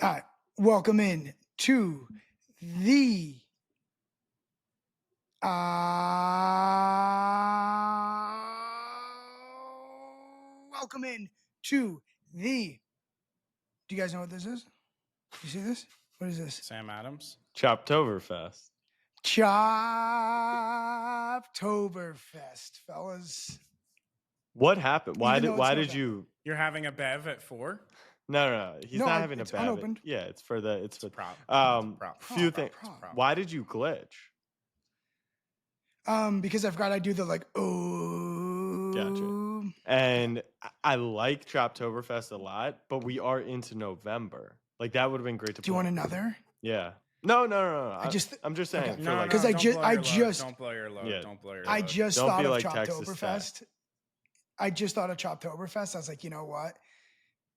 All right, welcome in to the uh welcome in to the do you guys know what this is? You see this? What is this? Sam Adams. Choptoberfest. Choptoberfest, fellas. What happened? Why Even though did it's why did November. you? You're having a bev at 4? No. He's No, not having a it's bad. unopened. Yeah, it's for the. It's for Prop. Few things. Prop. Why did you glitch? Because I forgot I do the like oh. Gotcha. And I like Choptoberfest a lot, but we are into November. Like that would have been great to. Do you want another? Yeah. No. I'm just saying. okay. For like, because don't blow your load. Yeah. Don't blow your load. I just Don't thought be of like Texas Choptoberfest. I just thought of Choptoberfest. I was like, you know what?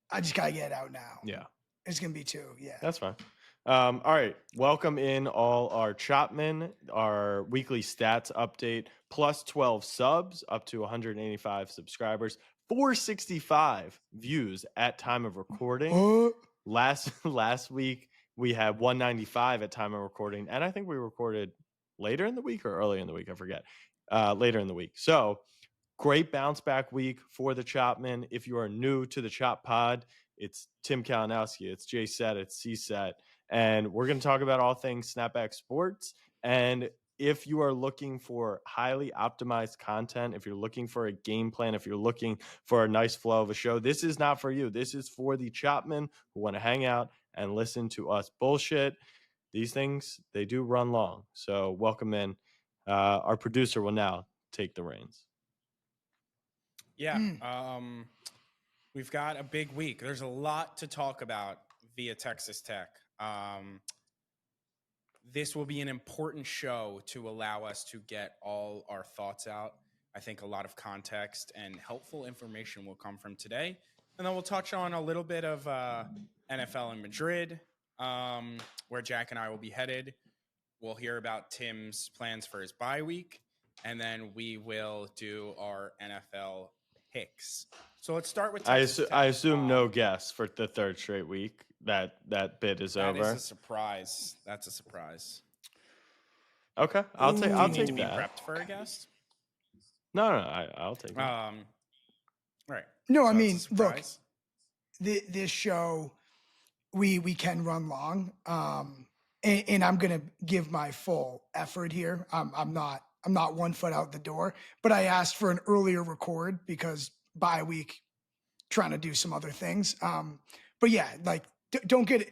I just gotta get it out now. Yeah. It's gonna be 2. Yeah. That's fine. All right. Welcome in all our Chopmen, our weekly stats update, plus 12 subs, up to 185 subscribers, 465 views at time of recording. Last week we had 195 at time of recording, and I think we recorded later in the week or early in the week. I forget. Later in the week. So great bounce back week for the Chopmen. If you are new to the Chop Pod, it's Tim Kalinowski, it's Jay Set, it's C Set, and we're going to talk about all things Snapback sports. And if you are looking for highly optimized content, if you're looking for a game plan, if you're looking for a nice flow of a show, this is not for you. This is for the Chopmen who want to hang out and listen to us bullshit. These things, they do run long. So welcome in. Our producer will now take the reins. Yeah. We've got a big week. There's a lot to talk about via Texas Tech. This will be an important show to allow us to get all our thoughts out. I think a lot of context and helpful information will come from today. And then we'll touch on a little bit of NFL in Madrid, where Jack and I will be headed. We'll hear about Tim's plans for his bye week. And then we will do our NFL picks. So let's start with Texas Tech. I assume no guess for the third straight week. That bit is over. That is a surprise. That's a surprise. Okay, I'll take that. Need to be prepped for a guest? No, I'll take it. Right. No, So I mean, it's a look, surprise. this show, we can run long, and I'm gonna give my full effort here. I'm not 1 foot out the door, but I asked for an earlier record because bye week, trying to do some other things. But yeah, like don't get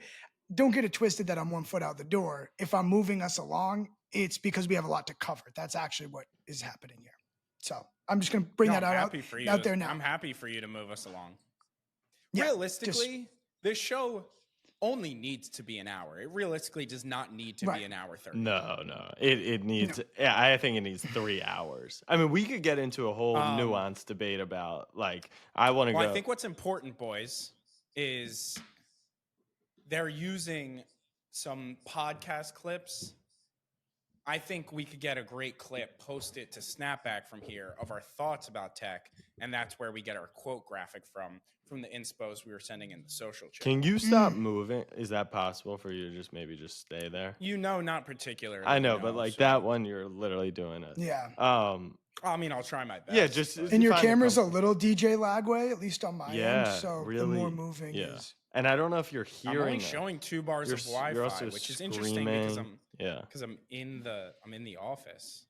it twisted that I'm 1 foot out the door. If I'm moving us along, it's because we have a lot to cover. That's actually what is happening here. So I'm just gonna bring that out there now. I'm happy for you to move us along. Yeah, realistically, this show only needs to be an hour. It realistically does not need to be an hour 30. No. It needs. Yeah, I think it needs 3 hours. I mean, we could get into a whole nuanced debate about like I want to go. I think what's important, boys, is they're using some podcast clips. I think we could get a great clip, post it to Snapback from here of our thoughts about tech, and that's where we get our quote graphic from the inspos we were sending in the social chat. Can you stop moving? Is that possible for you to just stay there? Not particularly. I know, but like that one, you're literally doing it. Yeah. I mean, I'll try my best. Yeah, just and your camera's a little DJ lagway, at least on my end. So really, the more moving is. And I don't know if you're hearing. I'm only showing 2 bars of Wi-Fi, which is interesting because I'm in the office.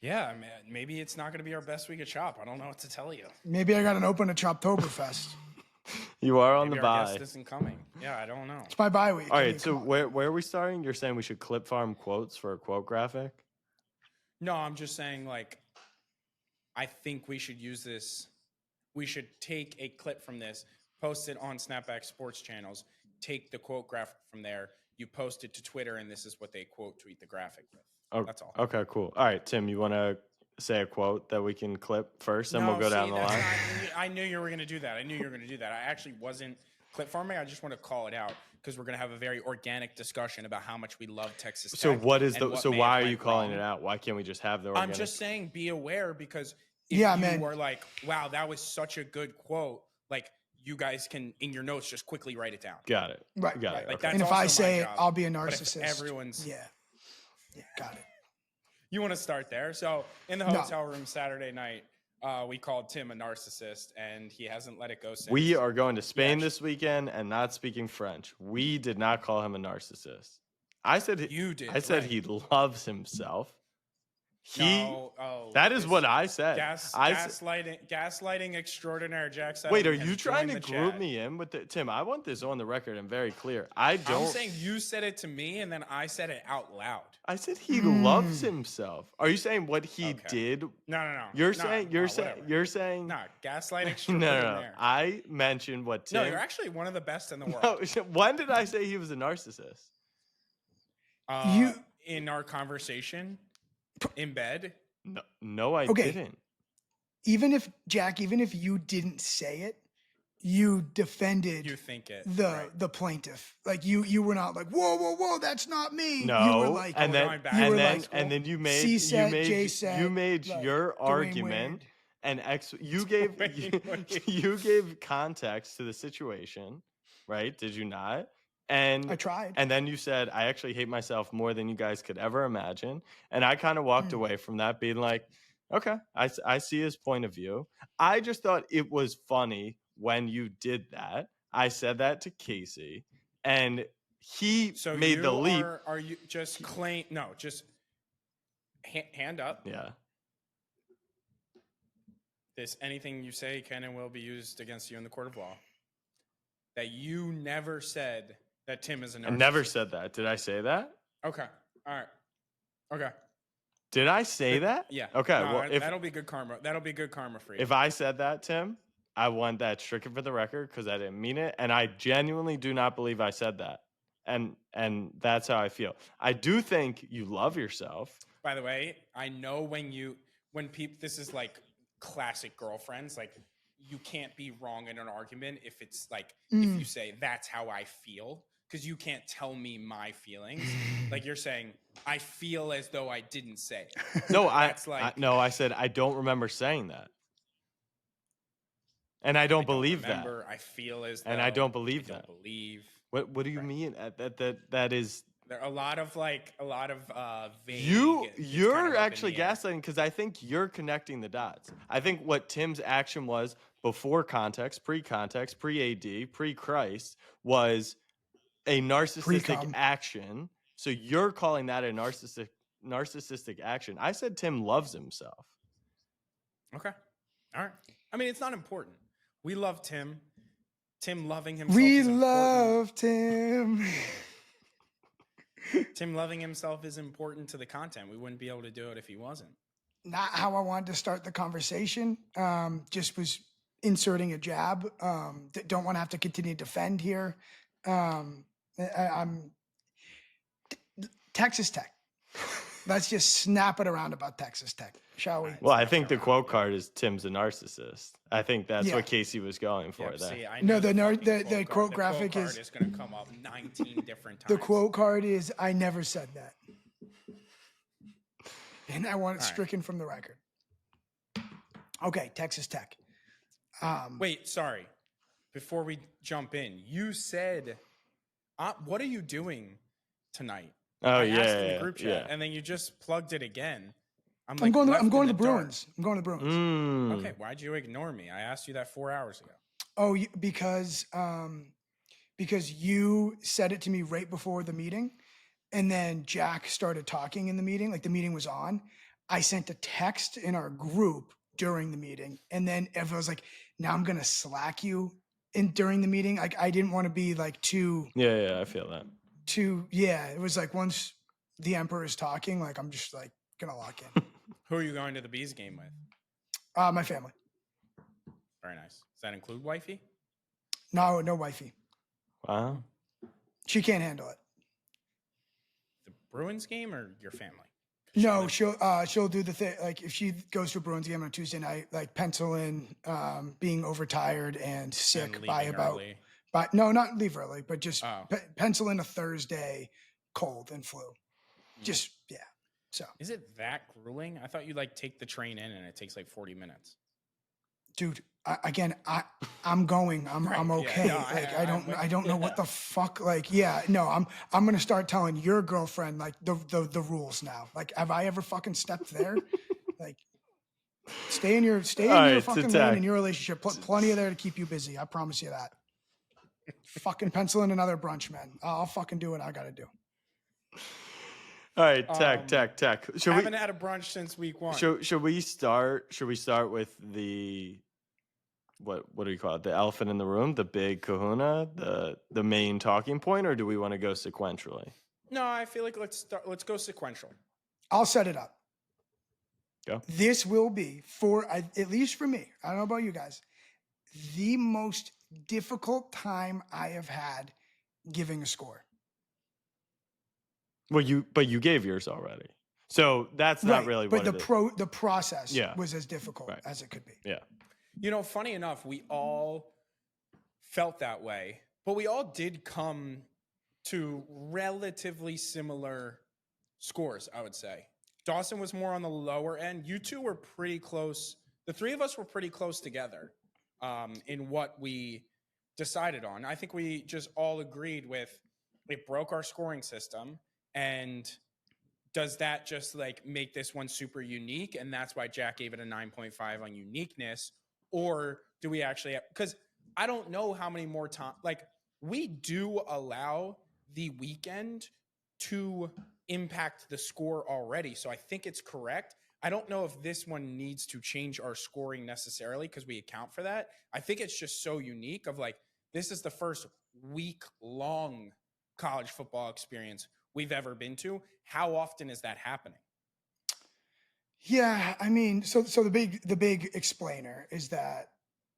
Yeah, man, maybe it's not going to be our best week at Chop. I don't know what to tell you. Maybe I got to open a Choptoberfest. You are on the bye. Our guest isn't coming. Yeah, I don't know. It's my bye week. All right, so where are we starting? You're saying we should clip farm quotes for a quote graphic? No, I'm just saying, like, I think we should use this. We should take a clip from this, post it on Snapback Sports channels, take the quote graphic from there, you post it to Twitter, and this is what they quote tweet the graphic with. Oh, that's all. Okay, cool. All right, Tim, you want to say a quote that we can clip first, and we'll go down the line? I knew you were going to do that. I actually wasn't clip farming. I just want to call it out because we're going to have a very organic discussion about how much we love Texas Tech. So why are you calling it out? Why can't we just have the organic? I'm just saying be aware because if you were like, wow, that was such a good quote, like you guys can in your notes just quickly write it down. Got it. Right. Got Right. it. Like Okay. that's And if also I my say it, job. I'll be a But if narcissist. everyone's Yeah, got it. you want to start there. So in the No. hotel room Saturday night, we called Tim a narcissist, and he hasn't let it go since. We are going to Spain actually- this weekend and not speaking French. We did not call him a narcissist. I said You did. I said right. he loves himself. No, That is this what I said. Gaslighting extraordinaire, Jack. Wait, are Settleman you has trying to joined the group chat. me in with the Tim? I want this on the record and very clear. I don't. I'm saying you said it to me, and then I said it out loud. I said he loves himself. Are you saying what he Okay. did? No. You're No, saying no, whatever. you're saying Nah, gaslight no, extraordinaire. I mentioned what Tim. No, you're actually one of the best in the world. No, when did I say he was a narcissist? In our conversation in bed. No, I Okay. didn't. Even if you didn't say it, you defended You think it the plaintiff. Like you were not like, whoa, that's not me. No, You were like, and then going back and to then high and then you made C set, you made J set, you made like, your Dwayne argument Wade. and you gave Wait. you gave context to the situation, right? Did you not? And I tried. And then you said, I actually hate myself more than you guys could ever imagine. And I kind of walked away from that being like, okay, I see his point of view. I just thought it was funny when you did that. I said that to Casey, and he So made the leap. Are you just claim? No, just hand up. Yeah. This anything you say can and will be used against you in the court of law. That you never said that Tim is a narcissist. I never said that. Did I say that? Okay. All right. Okay. Did I say that? Yeah. Okay. No, Well, if that'll be good karma. That'll be good karma for you. if I said that, Tim, I want that stricken for the record because I didn't mean it, and I genuinely do not believe I said that. And that's how I feel. I do think you love yourself. By the way, I know when people, this is like classic girlfriends, like you can't be wrong in an argument if it's like, if you say that's how I feel, because you can't tell me my feelings. Like you're saying, I feel as though I didn't say it. No, I said I don't remember saying that. And I don't believe remember, that. I feel as though And I don't believe I don't that. believe. What do you mean? That is There are a lot of vague. you're kind of up in actually the air. gaslighting because I think you're connecting the dots. I think what Tim's action was before context, pre-AD, pre-Christ was a narcissistic Pre-cum. action. So you're calling that a narcissistic action. I said Tim loves himself. Okay. All right. I mean, it's not important. We love Tim. Tim loving himself. We is important. loved him. Tim loving himself is important to the content. We wouldn't be able to do it if he wasn't. Not how I wanted to start the conversation. Just was inserting a jab. Don't want to have to continue to defend here. I'm Texas Tech. Let's just snap it around about Texas Tech, shall we? Well, I think the quote card is Tim's a narcissist. I think that's Yeah. what Casey was going for Yep, there. see, I No, know the quote graphic card is going to come up 19 different times. the quote card is I never said that. And I want it All right. stricken from the record. Okay, Texas Tech. Wait, sorry. Before we jump in, you said, "What are you doing tonight?" Oh I yeah, asked in the yeah, group chat, yeah. and then you just plugged it again. I'm like, going left to in the dark. Bruins. I'm going to the Bruins. Mm. Okay, why'd you ignore me? I asked you that 4 hours ago. Oh, because you said it to me right before the meeting, and then Jack started talking in the meeting, like the meeting was on. I sent a text in our group during the meeting, and then everyone was like, "Now I'm gonna slack you during the meeting." Like I didn't want to be like too. Yeah, I feel that. Yeah. It was like once the Emperor is talking, like I'm just like gonna lock in. Who are you going to the Bees game with? My family. Very nice. Does that include wifey? No wifey. Wow. She can't handle it. The Bruins game or your family? No, she'll do the thing. Like if she goes to a Bruins game on a Tuesday night, like pencil in being overtired and sick And by leaving about. early. But no, not leave early, but just Oh. pencil in a Thursday, cold and flu. Just yeah. So Is it that grueling? I thought you like take the train in and it takes like 40 minutes. dude. I'm going. I'm Right, yeah, okay. no, Like I'm with I don't know what yeah. the fuck. Like no. I'm gonna start telling your girlfriend like the rules now. Like have I ever fucking stepped there? Like stay in your All right, fucking lane in your relationship. Plenty of there to keep you busy. I promise you that. Fucking pencil in another brunch, man. I'll fucking do what I gotta do. All right, tech. Haven't had a brunch since week 1. Should we start? Should we start with the what do you call it? The elephant in the room, the big kahuna, the main talking point, or do we want to go sequentially? No, I feel like let's go sequential. I'll set it up. Go. This will be at least for me. I don't know about you guys. The most difficult time I have had giving a score. Well, you gave yours already, so that's not really but what it is. the process Yeah. was as difficult Right. as it could be. Yeah. You know, funny enough, we all felt that way, but we all did come to relatively similar scores, I would say. Dawson was more on the lower end. You two were pretty close. The three of us were pretty close together in what we decided on. I think we just all agreed with it broke our scoring system. And does that just like make this one super unique? And that's why Jack gave it a 9.5 on uniqueness. Or do we actually because I don't know how many more times, like we do allow the weekend to impact the score already. So I think it's correct. I don't know if this one needs to change our scoring necessarily because we account for that. I think it's just so unique of like, this is the first week long college football experience we've ever been to. How often is that happening? Yeah, I mean, so the big explainer is that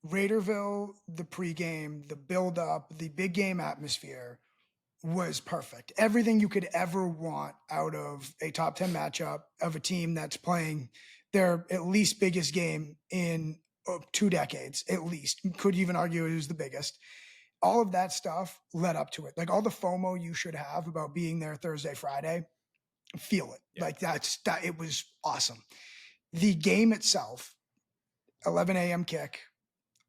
Raiderville, the pregame, the build up, the big game atmosphere was perfect. Everything you could ever want out of a top 10 matchup of a team that's playing their at least biggest game in 2 decades, at least. Could even argue it was the biggest. All of that stuff led up to it. Like all the FOMO you should have about being there Thursday, Friday, feel it. Yeah. Like it was awesome. The game itself, 11 a.m. kick,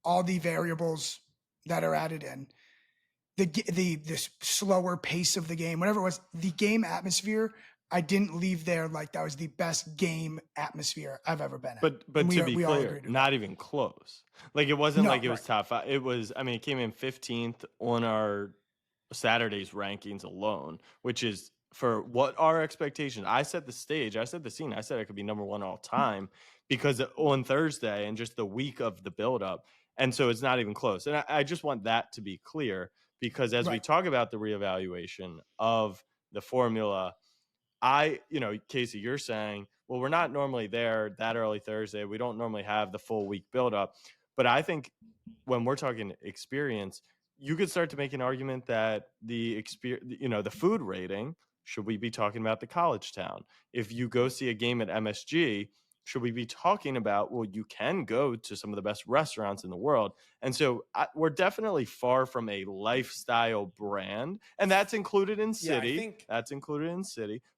all the variables that are added in, the slower pace of the game, whatever it was, the game atmosphere. I didn't leave there like that was the best game atmosphere I've ever been at. But to be clear, not even close. Like it wasn't like it was top 5. It was. I mean, it came in 15th on our Saturday's rankings alone, which is for what our expectations. I set the stage. I set the scene. I said it could be number 1 all time because on Thursday and just the week of the buildup, and so it's not even close. And I just want that to be clear because as we talk about the reevaluation of the formula. Casey, you're saying, well, we're not normally there that early Thursday. We don't normally have the full week buildup. But I think when we're talking experience, you could start to make an argument that the food rating, should we be talking about the college town? If you go see a game at MSG, should we be talking about, well, you can go to some of the best restaurants in the world. And so we're definitely far from a lifestyle brand. And that's included in city.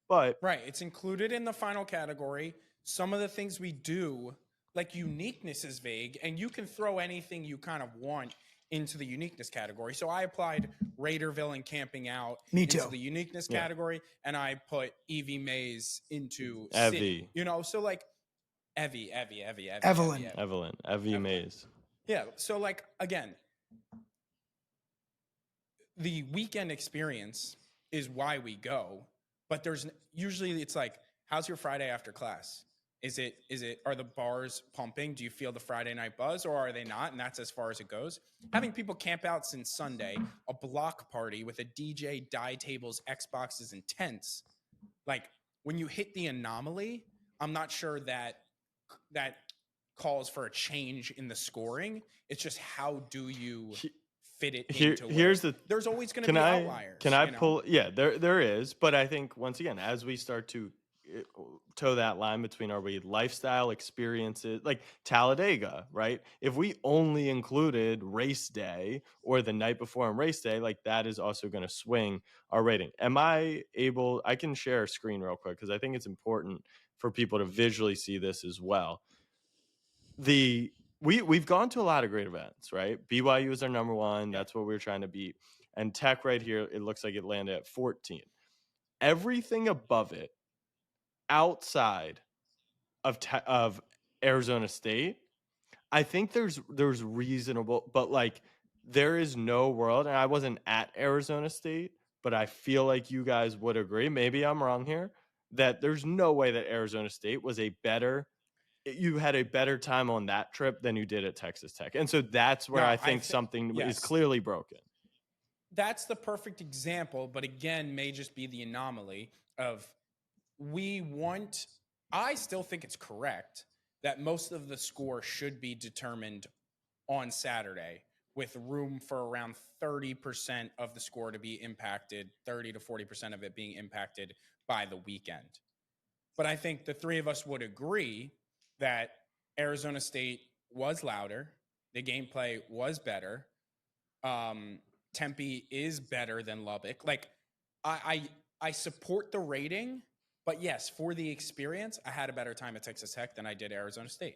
But right, it's included in the final category. Some of the things we do, like uniqueness is vague, and you can throw anything you kind of want into the uniqueness category. So I applied Raiderville and camping out into the uniqueness category, and I put Evie Mays into city. So like Evie Mays. Yeah, so like again, the weekend experience is why we go, but there's usually it's like, how's your Friday after class? Are the bars pumping? Do you feel the Friday night buzz or are they not? And that's as far as it goes. Having people camp out since Sunday, a block party with a DJ, die tables, Xboxes, and tents. Like when you hit the anomaly, I'm not sure that calls for a change in the scoring. It's just how do you fit it into there's always going to be outliers. Can I pull? Yeah, there is. But I think once again, as we start to toe that line between are we lifestyle experiences like Talladega, right? If we only included race day or the night before on race day, like that is also going to swing our rating. I can share a screen real quick because I think it's important for people to visually see this as well. we've gone to a lot of great events, right? BYU is our number one. Yeah. That's what we were trying to beat. And Tech right here, it looks like it landed at 14. Everything above it, outside of Arizona State, I think there's reasonable, but like there is no world, and I wasn't at Arizona State, but I feel like you guys would agree. Maybe I'm wrong here. That there's no way that Arizona State was you had a better time on that trip than you did at Texas Tech. And so that's where I No, think something is yes, clearly broken. that's the perfect example, but again, may just be the anomaly of we want. I still think it's correct that most of the score should be determined on Saturday, with room for around 30% of the score to be impacted, 30 to 40% of it being impacted by the weekend. But I think the three of us would agree that Arizona State was louder, the gameplay was better. Tempe is better than Lubbock. Like, I support the rating, but yes, for the experience, I had a better time at Texas Tech than I did Arizona State.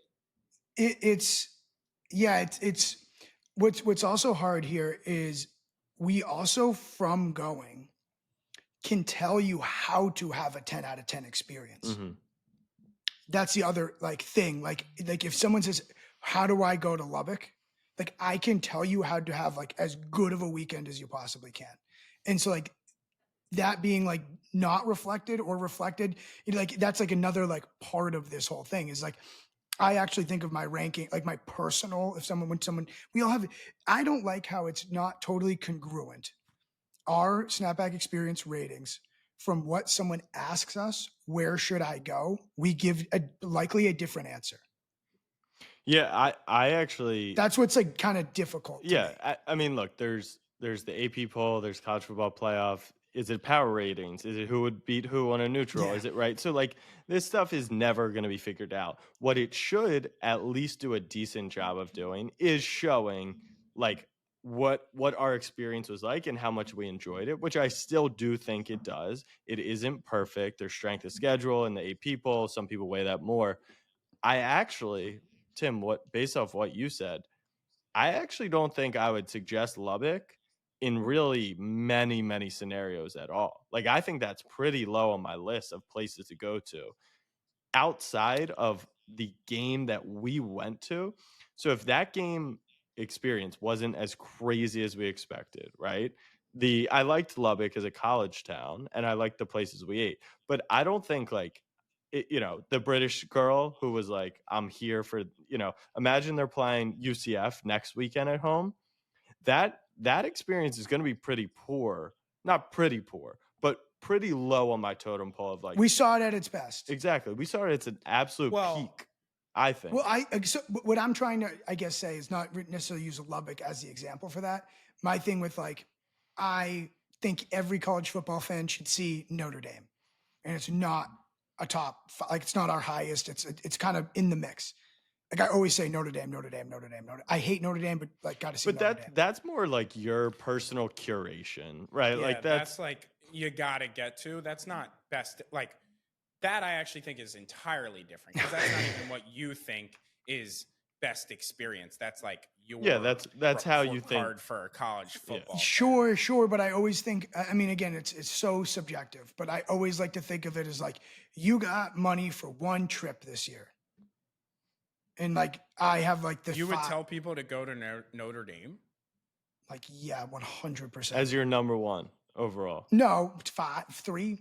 It's yeah, it's what's also hard here is we also from going can tell you how to have a 10 out of 10 experience. Mm-hmm. That's the other like thing. Like if someone says, "How do I go to Lubbock?" Like I can tell you how to have like as good of a weekend as you possibly can. And so like that being like not reflected or reflected, like that's like another like part of this whole thing is like I actually think of my ranking, like my personal, we all have, I don't like how it's not totally congruent. Our Snapback experience ratings from what someone asks us, where should I go? We give likely a different answer. Yeah, I actually That's what's like kind of difficult to me. I mean, look, there's the AP poll, there's college football playoff. Is it power ratings? Is it who would beat who on a neutral? Yeah. Is it right? So like this stuff is never going to be figured out. What it should at least do a decent job of doing is showing like what our experience was like and how much we enjoyed it, which I still do think it does. It isn't perfect. There's strength of schedule in the AP poll. Some people weigh that more. I actually, Tim, what based off what you said, I actually don't think I would suggest Lubbock in really many, many scenarios at all. Like, I think that's pretty low on my list of places to go to outside of the game that we went to. So, if that game experience wasn't as crazy as we expected, right? I liked Lubbock as a college town and I liked the places we ate, but I don't think like the British girl who was like, I'm here for, imagine they're playing UCF next weekend at home. That experience is going to be pretty poor, not pretty poor, but pretty low on my totem pole of like, We saw it at its best. exactly. We saw it. It's an absolute Well, peak, I think. Well, so what I'm trying to, I guess, say is not necessarily use Lubbock as the example for that. My thing with like, I think every college football fan should see Notre Dame, and it's not a top, like it's not our highest. It's kind of in the mix. Like I always say, Notre Dame, Notre Dame, Notre Dame, Notre. I hate Notre Dame, but like got to see But Notre Dame. that's more like your personal curation, right? yeah, Like that's like you got to get to. That's not best. Like that, I actually think is entirely different because that's not even what you think is best experience. That's like your that's how you think. card for a college football. Sure, but I always think. I mean, again, it's so subjective. But I always like to think of it as like you got money for one trip this year, and like I have like the. You would tell people to go to Notre Dame. Like 100%. As your number one overall. No, 3.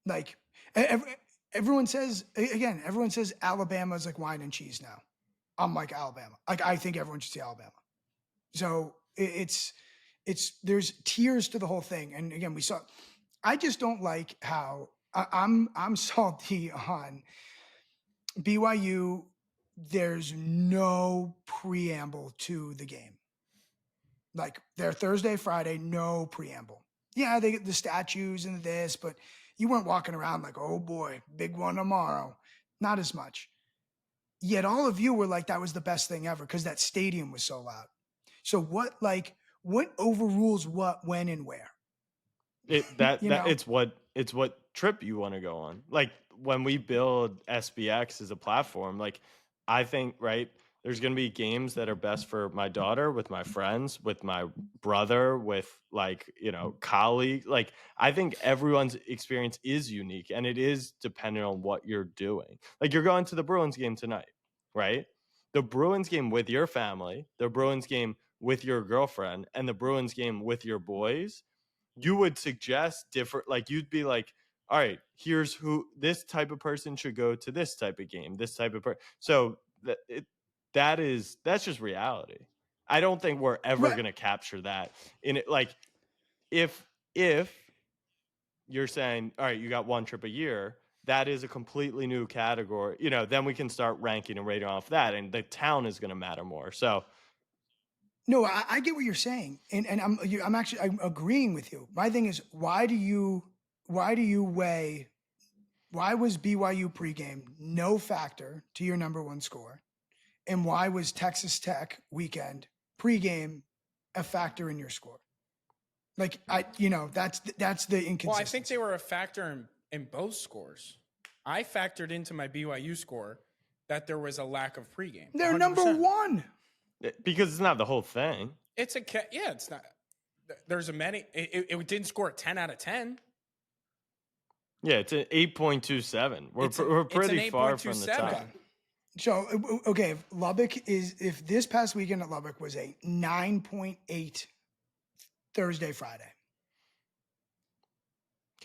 Like everyone says again, everyone says Alabama's like wine and cheese now. I'm like Alabama. Like I think everyone should see Alabama. So it's there's tiers to the whole thing. And again, we saw. I just don't like how I'm salty on BYU. There's no preamble to the game. Like they're Thursday, Friday, no preamble. Yeah, they get the statues and this, but you weren't walking around like, oh boy, big one tomorrow. Not as much. Yet all of you were like, that was the best thing ever because that stadium was so loud. So what overrules what, when, and where? It's what trip you want to go on. Like when we build SBX as a platform, like I think, right, there's going to be games that are best for my daughter, with my friends, with my brother, with like, colleagues. Like, I think everyone's experience is unique and it is dependent on what you're doing. Like, you're going to the Bruins game tonight, right? The Bruins game with your family, the Bruins game with your girlfriend, and the Bruins game with your boys, you would suggest different, like, you'd be like, all right, here's who this type of person should go to this type of game, this type of so that's just reality. I don't think we're ever Right. going to capture that in it. Like, if you're saying, all right, you got one trip a year, that is a completely new category, then we can start ranking and rating off that, and the town is going to matter more. So No, I get what you're saying, and I'm agreeing with you. My thing is, why was BYU pregame no factor to your number one score, and why was Texas Tech weekend pregame a factor in your score? Like, that's the inconsistency. Well, I think they were a factor in both scores. I factored into my BYU score that there was a lack of pregame. They're 100%. number one. because it's not the whole thing. It's it's not. There's a many. It didn't score a 10 out of 10. Yeah, it's an 8.27. We're pretty far from the top. So, okay, if this past weekend at Lubbock was a 9.8 Thursday, Friday.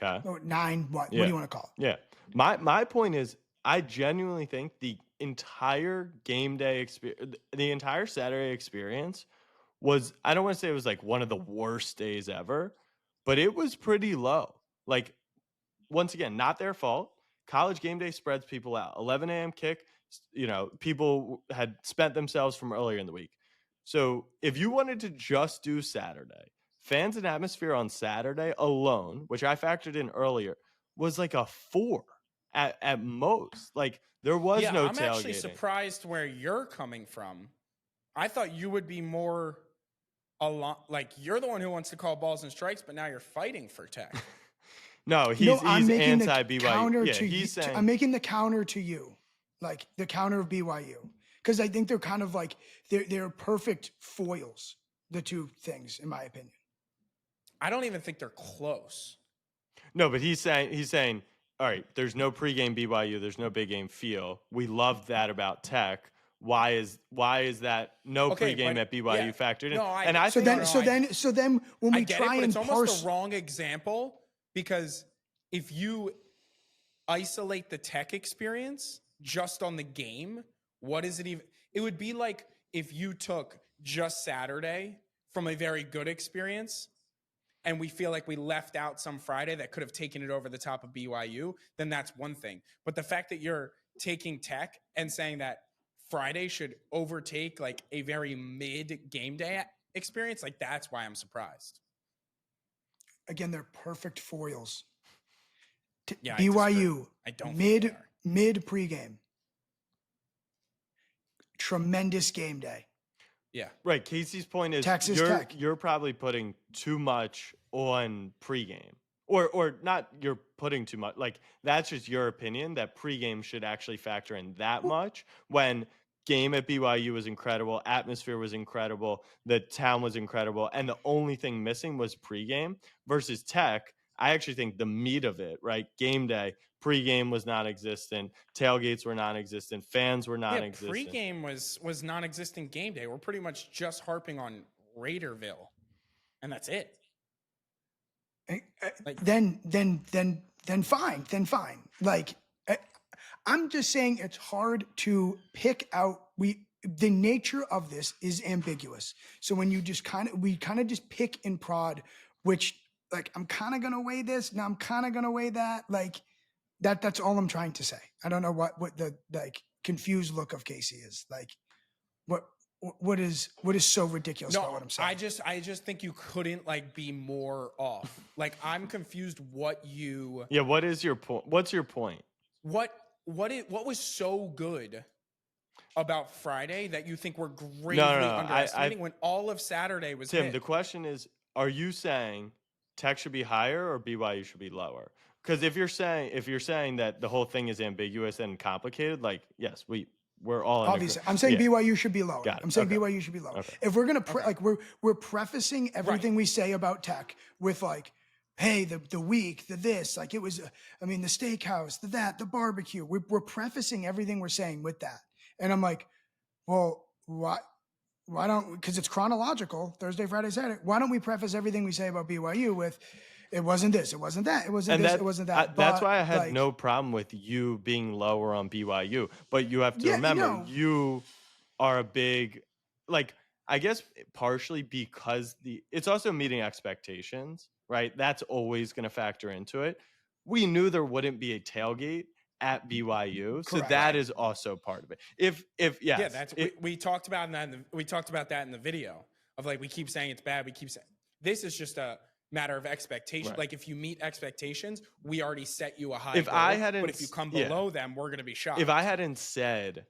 Okay. Or 9, what? Yeah. What do you want to call it? Yeah. My point is, I genuinely think the entire game day experience, the entire Saturday experience was, I don't want to say it was like one of the worst days ever, but it was pretty low. Like, once again, not their fault. College game day spreads people out. 11 a.m. kick, people had spent themselves from earlier in the week. So if you wanted to just do Saturday, fans and atmosphere on Saturday alone, which I factored in earlier, was like a 4 at most. Like, there was no tailgating. I'm actually surprised where you're coming from. I thought you would be more like, you're the one who wants to call balls and strikes, but now you're fighting for Tech. No, he's anti BYU. Yeah, he's saying, I'm making the counter to you, like the counter of BYU, because I think they're kind of like they're perfect foils. The two things, in my opinion. I don't even think they're close. No, but he's saying, all right, there's no pregame BYU, there's no big game feel. We loved that about Tech. Why is that no pregame at BYU factored in? No, so then when we try and it's almost the wrong example, because if you isolate the Tech experience just on the game, what is it even? It would be like if you took just Saturday from a very good experience and we feel like we left out some Friday that could have taken it over the top of BYU, then that's one thing. But the fact that you're taking Tech and saying that Friday should overtake like a very mid game day experience, like, that's why I'm surprised. Again, they're perfect foils. BYU, I don't mid pregame. Tremendous game day. Yeah. Right. Casey's point is Texas Tech. You're probably putting too much on pregame. Or not, you're putting too much. Like, that's just your opinion that pregame should actually factor in that much, when game at BYU was incredible, atmosphere was incredible, the town was incredible, and the only thing missing was pregame. Versus Tech, I actually think the meat of it, right? Game day, pregame was non-existent, tailgates were non-existent, fans were non-existent. Pregame was non-existent game day. We're pretty much just harping on Raiderville, and that's it. Then fine. Like, I'm just saying it's hard to pick out. The nature of this is ambiguous. So when you just we kind of just pick and prod, which, like, I'm kind of gonna weigh this, now I'm kind of gonna weigh that. Like, that's all I'm trying to say. I don't know what the like confused look of Casey is. Like, what is so ridiculous about what I'm saying? I just think you couldn't like be more off. Like, I'm confused what you. Yeah, what is your point? What's your point? What was so good about Friday that you think we're gravely underestimating when all of Saturday was Tim, hit? the question is, are you saying Tech should be higher or BYU should be lower? Because if you're saying that the whole thing is ambiguous and complicated, like, yes, we're all in Obviously, I'm saying yeah. BYU should be lower. Got it. I'm saying Okay. BYU should be lower. Okay. If we're gonna Okay. like we're prefacing everything we say about Tech with like, hey, the week, the this, like it was, I mean, the steakhouse, the that, the barbecue. We're prefacing everything we're saying with that, and I'm like, well, why don't, because it's chronological, Thursday, Friday, Saturday. Why don't we preface everything we say about BYU with, it wasn't this, it wasn't that, it wasn't And this, that, it wasn't that. that's But why I had like, no problem with you being lower on BYU. But you have to yeah, remember, no, you are a big, like, I guess partially because it's also meeting expectations, right? That's always going to factor into it. We knew there wouldn't be a tailgate at BYU, so Correct. that Right. is also part of it. If yes, Yeah, that's we talked about that. We talked about that in the video of like we keep saying it's bad. We keep saying this is just a matter of expectation. Right. Like if you meet expectations, we already set you a high If goal. I hadn't But if you come yeah. below them, we're gonna be shocked. If I hadn't said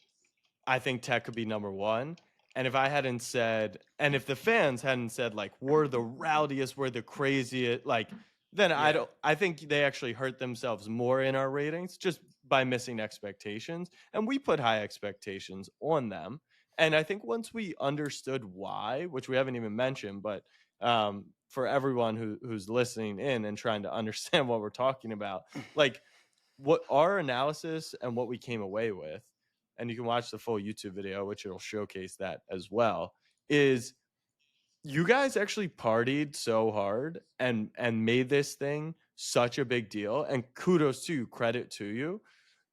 I think Tech could be number one. And if I hadn't said, and if the fans hadn't said like we're the rowdiest, we're the craziest, like then Yeah. I think they actually hurt themselves more in our ratings just by missing expectations. And we put high expectations on them. And I think once we understood why, which we haven't even mentioned, but for everyone who's listening in and trying to understand what we're talking about, like what our analysis and what we came away with, and you can watch the full YouTube video, which it'll showcase that as well, is you guys actually partied so hard and made this thing such a big deal. And kudos to you, credit to you.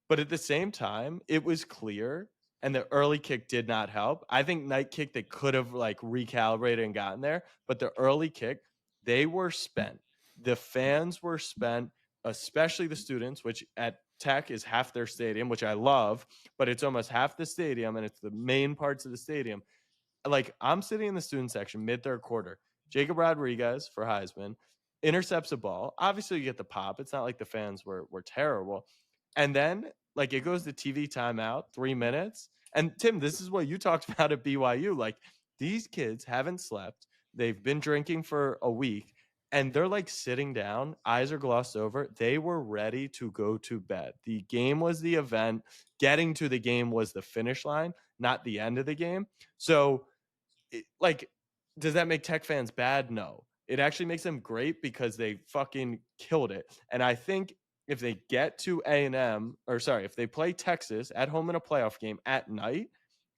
But at the same time, it was clear, and the early kick did not help. I think night kick, they could have like recalibrated and gotten there, but the early kick, they were spent. The fans were spent, especially the students, which at Tech is half their stadium, which I love, but it's almost half the stadium, and it's the main parts of the stadium. Like I'm sitting in the student section mid third quarter. Jacob Rodriguez for Heisman intercepts a ball. Obviously, you get the pop. It's not like the fans were terrible. And then like it goes to TV timeout, 3 minutes. And Tim, this is what you talked about at BYU. Like these kids haven't slept. They've been drinking for a week and they're like sitting down, eyes are glossed over. They were ready to go to bed. The game was the event. Getting to the game was the finish line, not the end of the game. So like, does that make Tech fans bad? No. It actually makes them great because they fucking killed it. And I think if they get to A&M, or sorry, if they play Texas at home in a playoff game at night,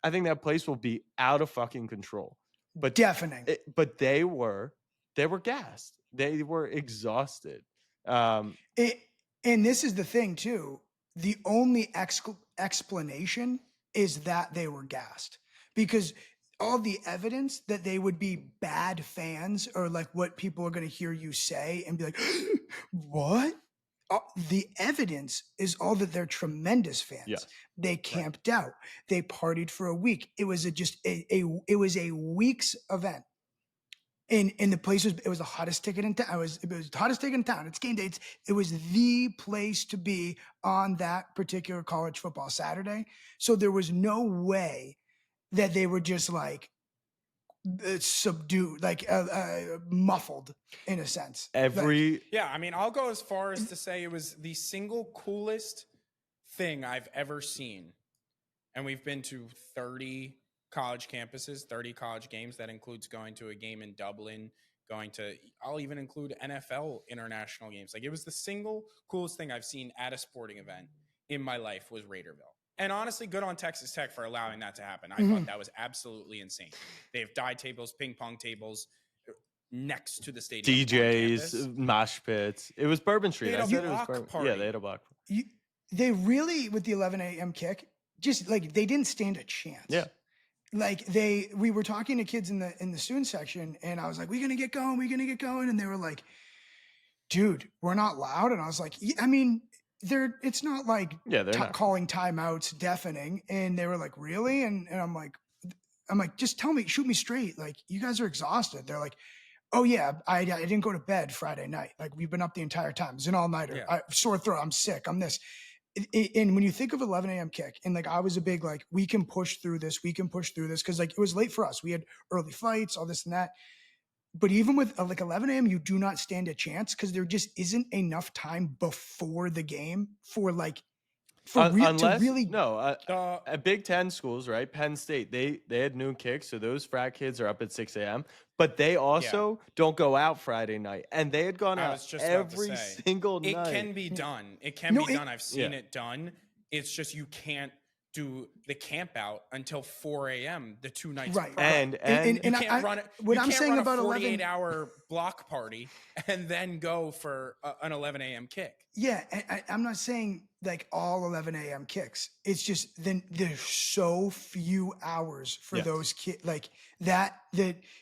I think that place will be out of fucking control. But deafening. But they were gassed. They were exhausted. And this is the thing too. The only explanation is that they were gassed, because all the evidence that they would be bad fans, or like what people are going to hear you say and be like, what? The evidence is all that they're tremendous fans. Yes. They camped out. They partied for a week. It was it was a week's event. And the place it was the hottest ticket in town. It was the hottest ticket in town. It's game day. It was the place to be on that particular college football Saturday. So there was no way that they were just like subdued, like muffled in a sense. Yeah, I mean, I'll go as far as to say it was the single coolest thing I've ever seen. And we've been to 30 college campuses, 30 college games. That includes going to a game in Dublin, I'll even include NFL international games. Like it was the single coolest thing I've seen at a sporting event in my life was Raiderville. And honestly, good on Texas Tech for allowing that to happen. I thought that was absolutely insane. They have dive tables, ping pong tables next to the stadium. DJs, mosh pits. It was Bourbon Street. I said it was Bourbon. Party. Yeah, they had a block. They really, with the 11 a.m. kick, just like they didn't stand a chance. Yeah. Like we were talking to kids in the student section, and I was like, we're going to get going. And they were like, dude, we're not loud. And I was like, I mean, it's not like calling timeouts deafening. And they were like, really? And I'm like, just tell me, shoot me straight. Like, you guys are exhausted. They're like, oh yeah, I didn't go to bed Friday night. Like we've been up the entire time. It's an all-nighter. Yeah. Sore throat. I'm sick. I'm this. And when you think of 11 a.m. kick, and like I was a big like, we can push through this, because like it was late for us. We had early fights, all this and that. But even with like 11 a.m., you do not stand a chance because there just isn't enough time before the game for like to unless really no, Uh, at Big Ten schools, right? Penn State, they had noon kicks, so those frat kids are up at 6 a.m. But they yeah. also don't go out Friday night, and they had gone I out was just about to every say single it night. can be done. It can no be done. I've seen Yeah. it done. It's just you can't do the camp out until 4 a.m. the 2 nights right prior. And You can't run it. what You I'm can't saying run a about 48 11. hour block party and then go for an 11 a.m. kick. Yeah, I'm not saying like all 11 a.m. kicks. It's just then there's so few hours for Yes. those kids like that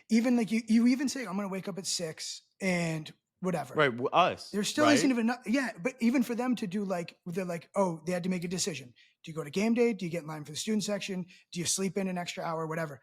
even like you even say I'm gonna wake up at 6 and whatever. right, us, There still right? isn't even enough. Yeah, but even for them to do like they're like, oh, they had to make a decision. Do you go to game day? Do you get in line for the student section? Do you sleep in an extra hour? Whatever.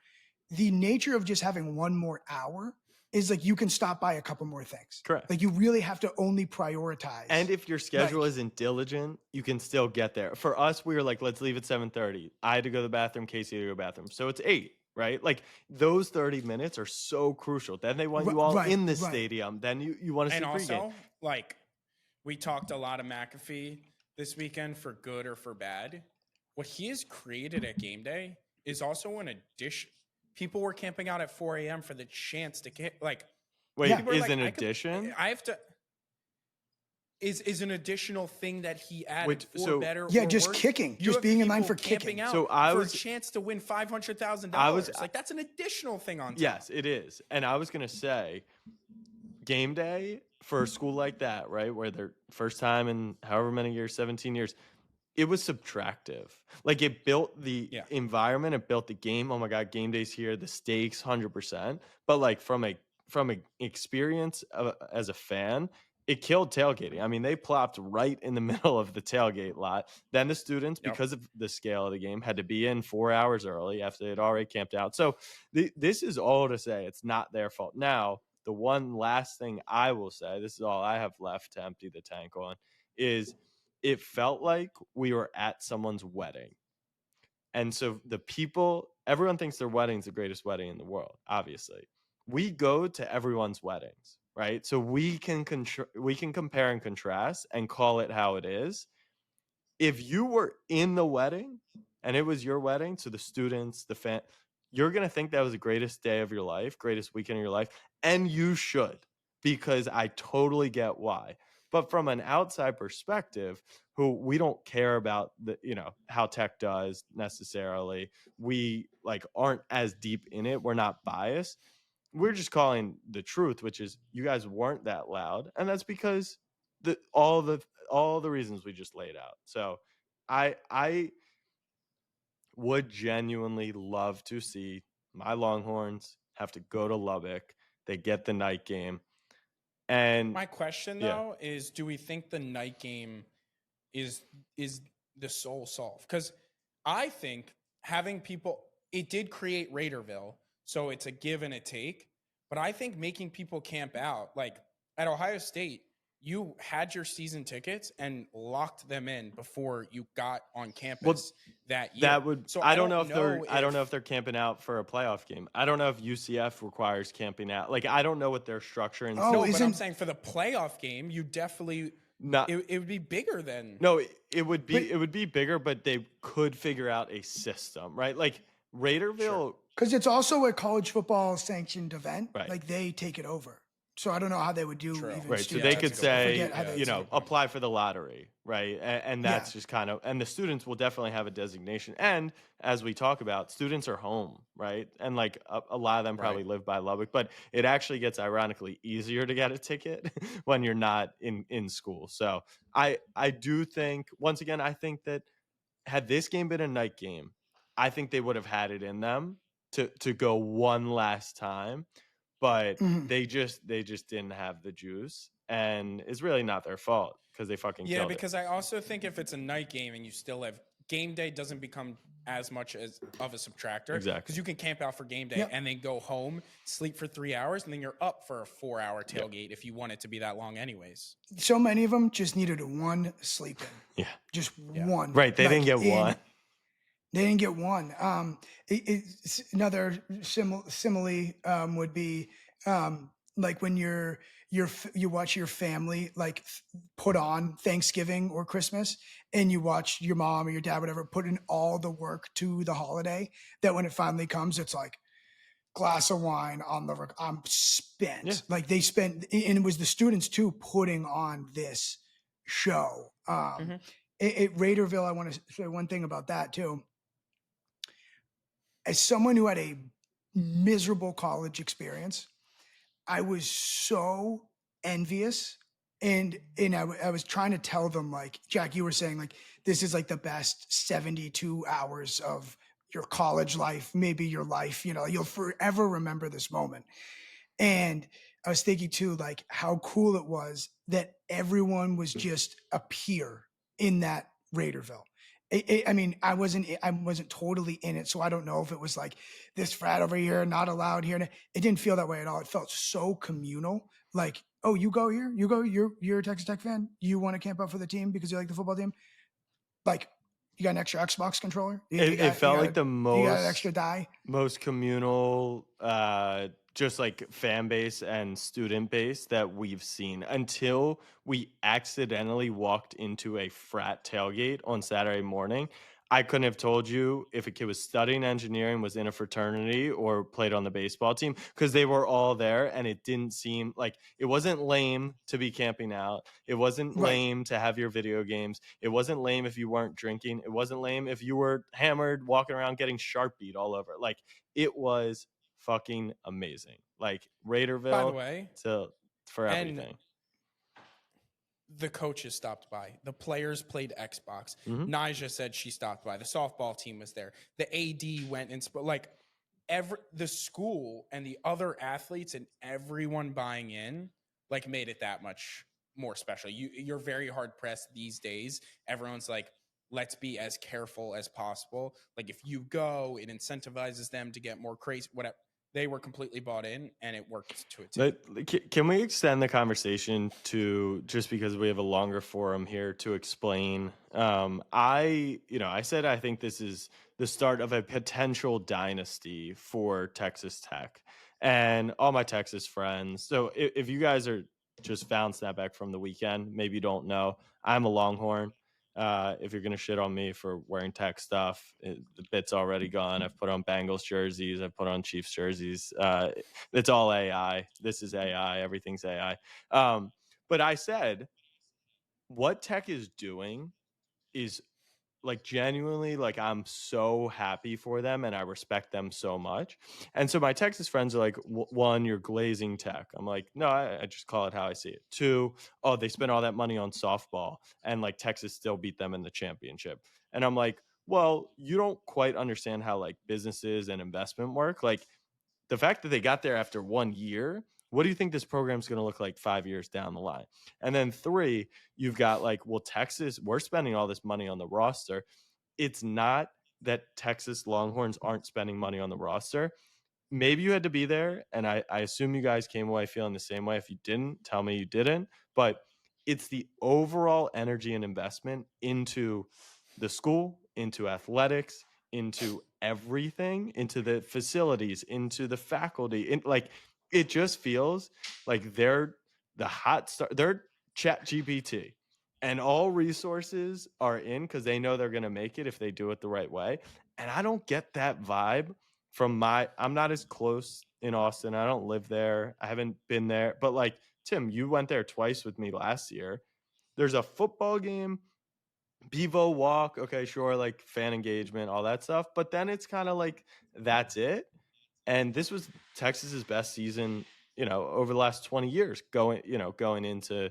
The nature of just having one more hour is like you can stop by a couple more things. Correct. Like you really have to only prioritize. And if your schedule like, isn't diligent, you can still get there. For us, we were like, let's leave at 7:30. I had to go to the bathroom, Casey had to go to the bathroom. So it's 8, right? Like those 30 minutes are so crucial. Then they want you all right, in the right. stadium. Then you want to see And pregame. also, like, we talked a lot of McAfee this weekend for good or for bad. What he has created at game day is also an addition. People were camping out at 4 a.m. for the chance to get like. Wait, Yeah. people are is like, an I could- addition? I have to. Is an additional thing that he added Which- for so- better. Yeah, or just worse. kicking, You just have being in line people for camping kicking. out So I for was- a chance to win $500,000. I was- Like that's an additional thing on top. Yes, it is. And I was going to say, game day for a school like that, right, where their first time in however many years, 17 years, it was subtractive. Like it built the Yeah. environment, it built the game. Oh my god, game day's here, the stakes 100%. But like from a experience as a fan, it killed tailgating. I mean, they plopped right in the middle of the tailgate lot. Then the students, Yep. because of the scale of the game, had to be in 4 hours early after they'd already camped out. So this is all to say it's not their fault. Now, the one last thing I will say, this is all I have left to empty the tank on, is it felt like we were at someone's wedding. And so the people, everyone thinks their wedding's the greatest wedding in the world, obviously. We go to everyone's weddings, right? So we can compare and contrast and call it how it is. If you were in the wedding and it was your wedding, so the students, the fan, you're going to think that was the greatest day of your life, greatest weekend of your life, and you should, because I totally get why. But from an outside perspective, who we don't care about the, how tech does necessarily, we like aren't as deep in it, we're not biased. We're just calling the truth, which is you guys weren't that loud, and that's because all the reasons we just laid out. So I would genuinely love to see my Longhorns have to go to Lubbock. They get the night game. And My question Yeah. though is, do we think the night game is the sole solve? Because I think having people, it did create Raiderville, so it's a give and a take. But I think making people camp out, like at Ohio State, you had your season tickets and locked them in before you got on campus that year. that would So I don't know if they're camping out for a playoff game. I don't know if UCF requires camping out. Like I don't know what their structure and Oh, No, but I'm isn't- saying for the playoff game, you definitely not it would be bigger than No, it would be But- it would be bigger, but they could figure out a system, right? Like Raiderville. because it's also a college football sanctioned event. Right. Like they take it over. So I don't know how they would do True. even Right, so student they tickets. could I say, forget how they do it. apply for the lottery, right? And that's Yeah. just kind of, and the students will definitely have a designation. And as we talk about, students are home, right? And like a lot of them probably live by Lubbock, but it actually gets ironically easier to get a ticket when you're not in school. So I do think, once again, I think that had this game been a night game, I think they would have had it in them to go one last time. But Mhm. they just didn't have the juice, and it's really not their fault because they fucking Yeah, killed because I also think if it's a night game and you still have game day, doesn't become as much as of a subtractor. Exactly. Because you can camp out for game day Yep. and then go home, sleep for 3 hours, and then you're up for a 4-hour tailgate if you want it to be that long, anyways. So many of them just needed one sleep in. Yeah, Just Yeah. one. right. They didn't get one. They didn't get one. It's another simile would be like when you watch your family like put on Thanksgiving or Christmas, and you watch your mom or your dad, whatever, put in all the work to the holiday, that when it finally comes, it's like glass of wine on the I'm spent. Yeah. Like they spent, and it was the students too putting on this show. Mhm. At Raiderville, I want to say one thing about that too. As someone who had a miserable college experience, I was so envious, and I was trying to tell them, like, Jack, you were saying, like, this is like the best 72 hours of your college life, maybe your life, you'll forever remember this moment. And I was thinking too, like, how cool it was that everyone was just a peer in that Raiderville. I mean, I wasn't totally in it, so I don't know if it was like this frat over here, not allowed here. It didn't feel that way at all. It felt so communal. Like, oh, you go here, you go. You're a Texas Tech fan. You want to camp out for the team because you like the football team. Like, you got an extra Xbox controller. It felt like the You got an extra die. most communal just like fan base and student base that we've seen until we accidentally walked into a frat tailgate on Saturday morning. I couldn't have told you if a kid was studying engineering, was in a fraternity, or played on the baseball team, because they were all there, and it didn't seem like it wasn't lame to be camping out. It wasn't Right. lame to have your video games. It wasn't lame if you weren't drinking. It wasn't lame if you were hammered, walking around getting Sharpied all over. Like, it was fucking amazing. Like By the Raiderville way, for and everything. the coaches stopped by. The players played Xbox. Mhm. Nija said she stopped by. The softball team was there. The AD went and like the school and the other athletes and everyone buying in like made it that much more special. You're very hard pressed these days. Everyone's like, let's be as careful as possible. Like if you go, it incentivizes them to get more crazy, whatever. They were completely bought in, and it worked to a T. Can we extend the conversation to, just because we have a longer forum here to explain? I said I think this is the start of a potential dynasty for Texas Tech and all my Texas friends. So if you guys are just found Snapback from the weekend, maybe you don't know, I'm a Longhorn. If you're gonna shit on me for wearing Tech stuff, the bit's already gone. I've put on Bengals jerseys. I've put on Chiefs jerseys. It's all AI. This is AI. Everything's AI. But I said, what Tech is doing is like genuinely, like, I'm so happy for them and I respect them so much. And so my Texas friends are like, one, you're glazing Tech. I'm like, no, I just call it how I see it. Two, oh, they spent all that money on softball and like Texas still beat them in the championship. And I'm like, well, you don't quite understand how like businesses and investment work. Like, the fact that they got there after 1 year, what do you think this program's going to look like 5 years down the line? And then three, you've got like, well, Texas, we're spending all this money on the roster. It's not that Texas Longhorns aren't spending money on the roster. Maybe you had to be there, and I assume you guys came away feeling the same way. If you didn't, tell me you didn't. But it's the overall energy and investment into the school, into athletics, into everything, into the facilities, into the faculty. Like, it just feels like they're the hot star. They're Chat GPT, and all resources are in because they know they're going to make it if they do it the right way. And I don't get that vibe from I'm not as close in Austin. I don't live there. I haven't been there. But like, Tim, you went there twice with me last year. There's a football game, Bevo walk, okay, sure, like fan engagement, all that stuff. But then it's kind of like that's it. And this was Texas's best season, over the last 20 years, going into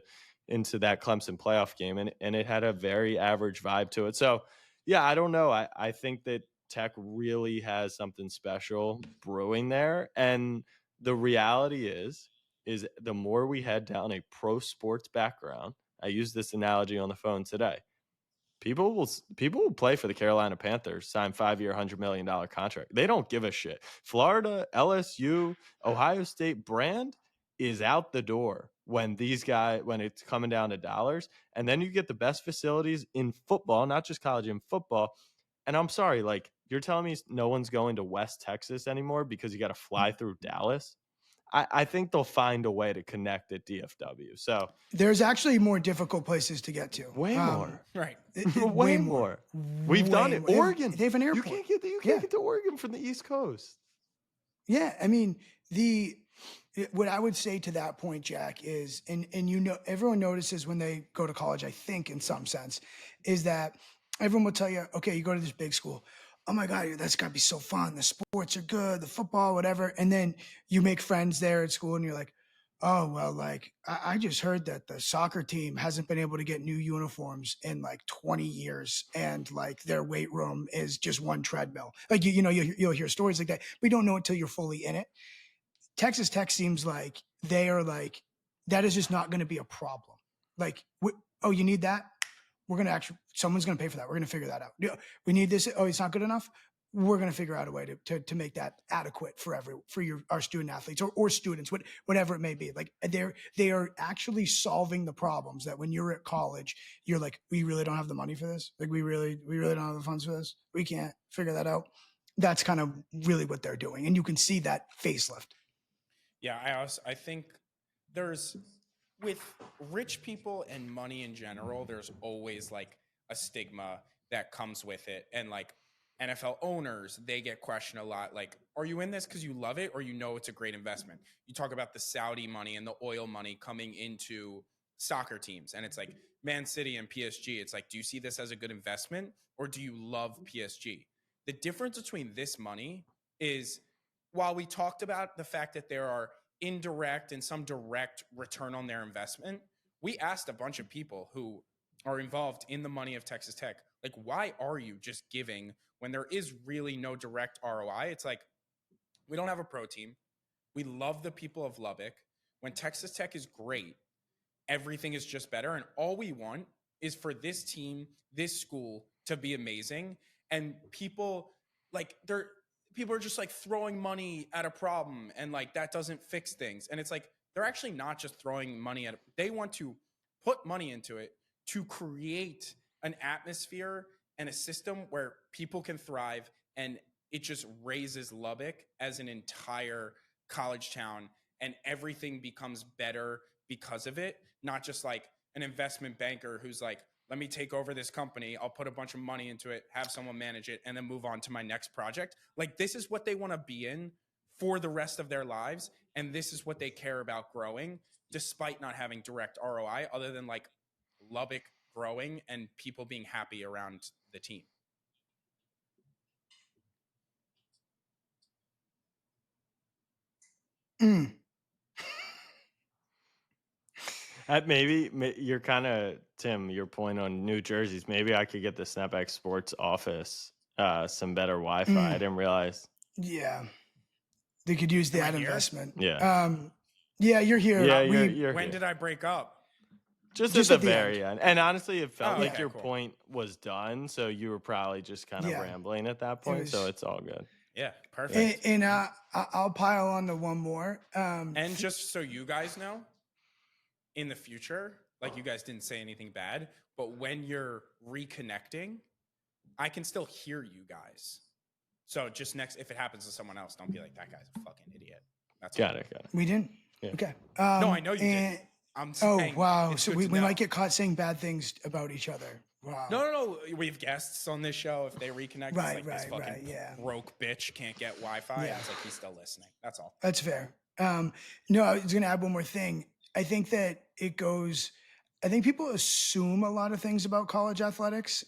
that Clemson playoff game, and it had a very average vibe to it. So yeah, I don't know. I think that Tech really has something special brewing there. And the reality is the more we head down a pro sports background, I used this analogy on the phone today. People will play for the Carolina Panthers, sign 5-year, $100 million contract. They don't give a shit. Florida, LSU, Ohio State brand is out the door when it's coming down to dollars. And then you get the best facilities in football, not just college, in football. And I'm sorry, like, you're telling me no one's going to West Texas anymore because you got to fly through Dallas? I think they'll find a way to connect at DFW. So There's actually more difficult places to get to. way more. Right. Way more. We've done Way it. more. Oregon. They have an You airport. can't get to Oregon from the East Coast. Yeah, I mean, what I would say to that point, Jack, is, and everyone notices when they go to college, I think in some sense, is that everyone will tell you, okay, you go to this big school. Oh my God, that's gotta be so fun. The sports are good, the football, whatever. And then you make friends there at school and you're like, oh, well, like I just heard that the soccer team hasn't been able to get new uniforms in like 20 years. And like their weight room is just one treadmill. Like, you'll hear stories like that, but you don't know until you're fully in it. Texas Tech seems like they are like, that is just not going to be a problem. Like, oh, you need that? We're going to someone's going to pay for that. We're going to figure that out. We need this. Oh, it's not good enough. We're going to figure out a way to make that adequate for our student athletes or students, whatever it may be. Like they are actually solving the problems that when you're at college, you're like, we really don't have the money for this. Like we really don't have the funds for this. We can't figure that out. That's kind of really what they're doing. And you can see that facelift. Yeah, I think there's, with rich people and money in general, there's always like a stigma that comes with it. And like NFL owners, they get questioned a lot. Like, are you in this because you love it or you know it's a great investment? You talk about the Saudi money and the oil money coming into soccer teams. And it's like Man City and PSG. It's like, do you see this as a good investment or do you love PSG? The difference between this money is, while we talked about the fact that there are indirect and some direct return on their investment, we asked a bunch of people who are involved in the money of Texas Tech, like, why are you just giving when there is really no direct ROI? It's like, we don't have a pro team. We love the people of Lubbock. When Texas Tech is great, everything is just better. And all we want is for this team, this school to be amazing. And people are just like throwing money at a problem and like that doesn't fix things. And it's like, they're actually not just throwing money at it. They want to put money into it to create an atmosphere and a system where people can thrive, and it just raises Lubbock as an entire college town, and everything becomes better because of it. Not just like an investment banker who's like, let me take over this company, I'll put a bunch of money into it, have someone manage it, and then move on to my next project. Like, this is what they want to be in for the rest of their lives, and this is what they care about growing, despite not having direct ROI other than like Lubbock growing and people being happy around the team. Maybe you're kind of, Tim, your point on New Jerseys. Maybe I could get the Snapback Sports office some better Wi-Fi. I didn't realize. Yeah, they could use that investment. Yeah. Yeah, you're here. Yeah, you're When here. did I break up? Just at the very end. And honestly, it felt like your cool. point was done. So you were probably just kind of rambling at that point. So it's all good. Yeah, perfect. And I'll pile on to one more. And just so you guys know, in the future, like, you guys didn't say anything bad, but when you're reconnecting, I can still hear you guys. So just if it happens to someone else, don't be like, that guy's a fucking idiot. That's Got it. We didn't? Yeah. Okay. No, I know you did. I'm saying, wow. So we might get caught saying bad things about each other. Wow. No. We have guests on this show. If they reconnect, Right, it's like, this fucking broke bitch can't get Wi-Fi. Yeah. It's like, he's still listening. That's all. That's fair. No, I was going to add one more thing. I think that I think people assume a lot of things about college athletics.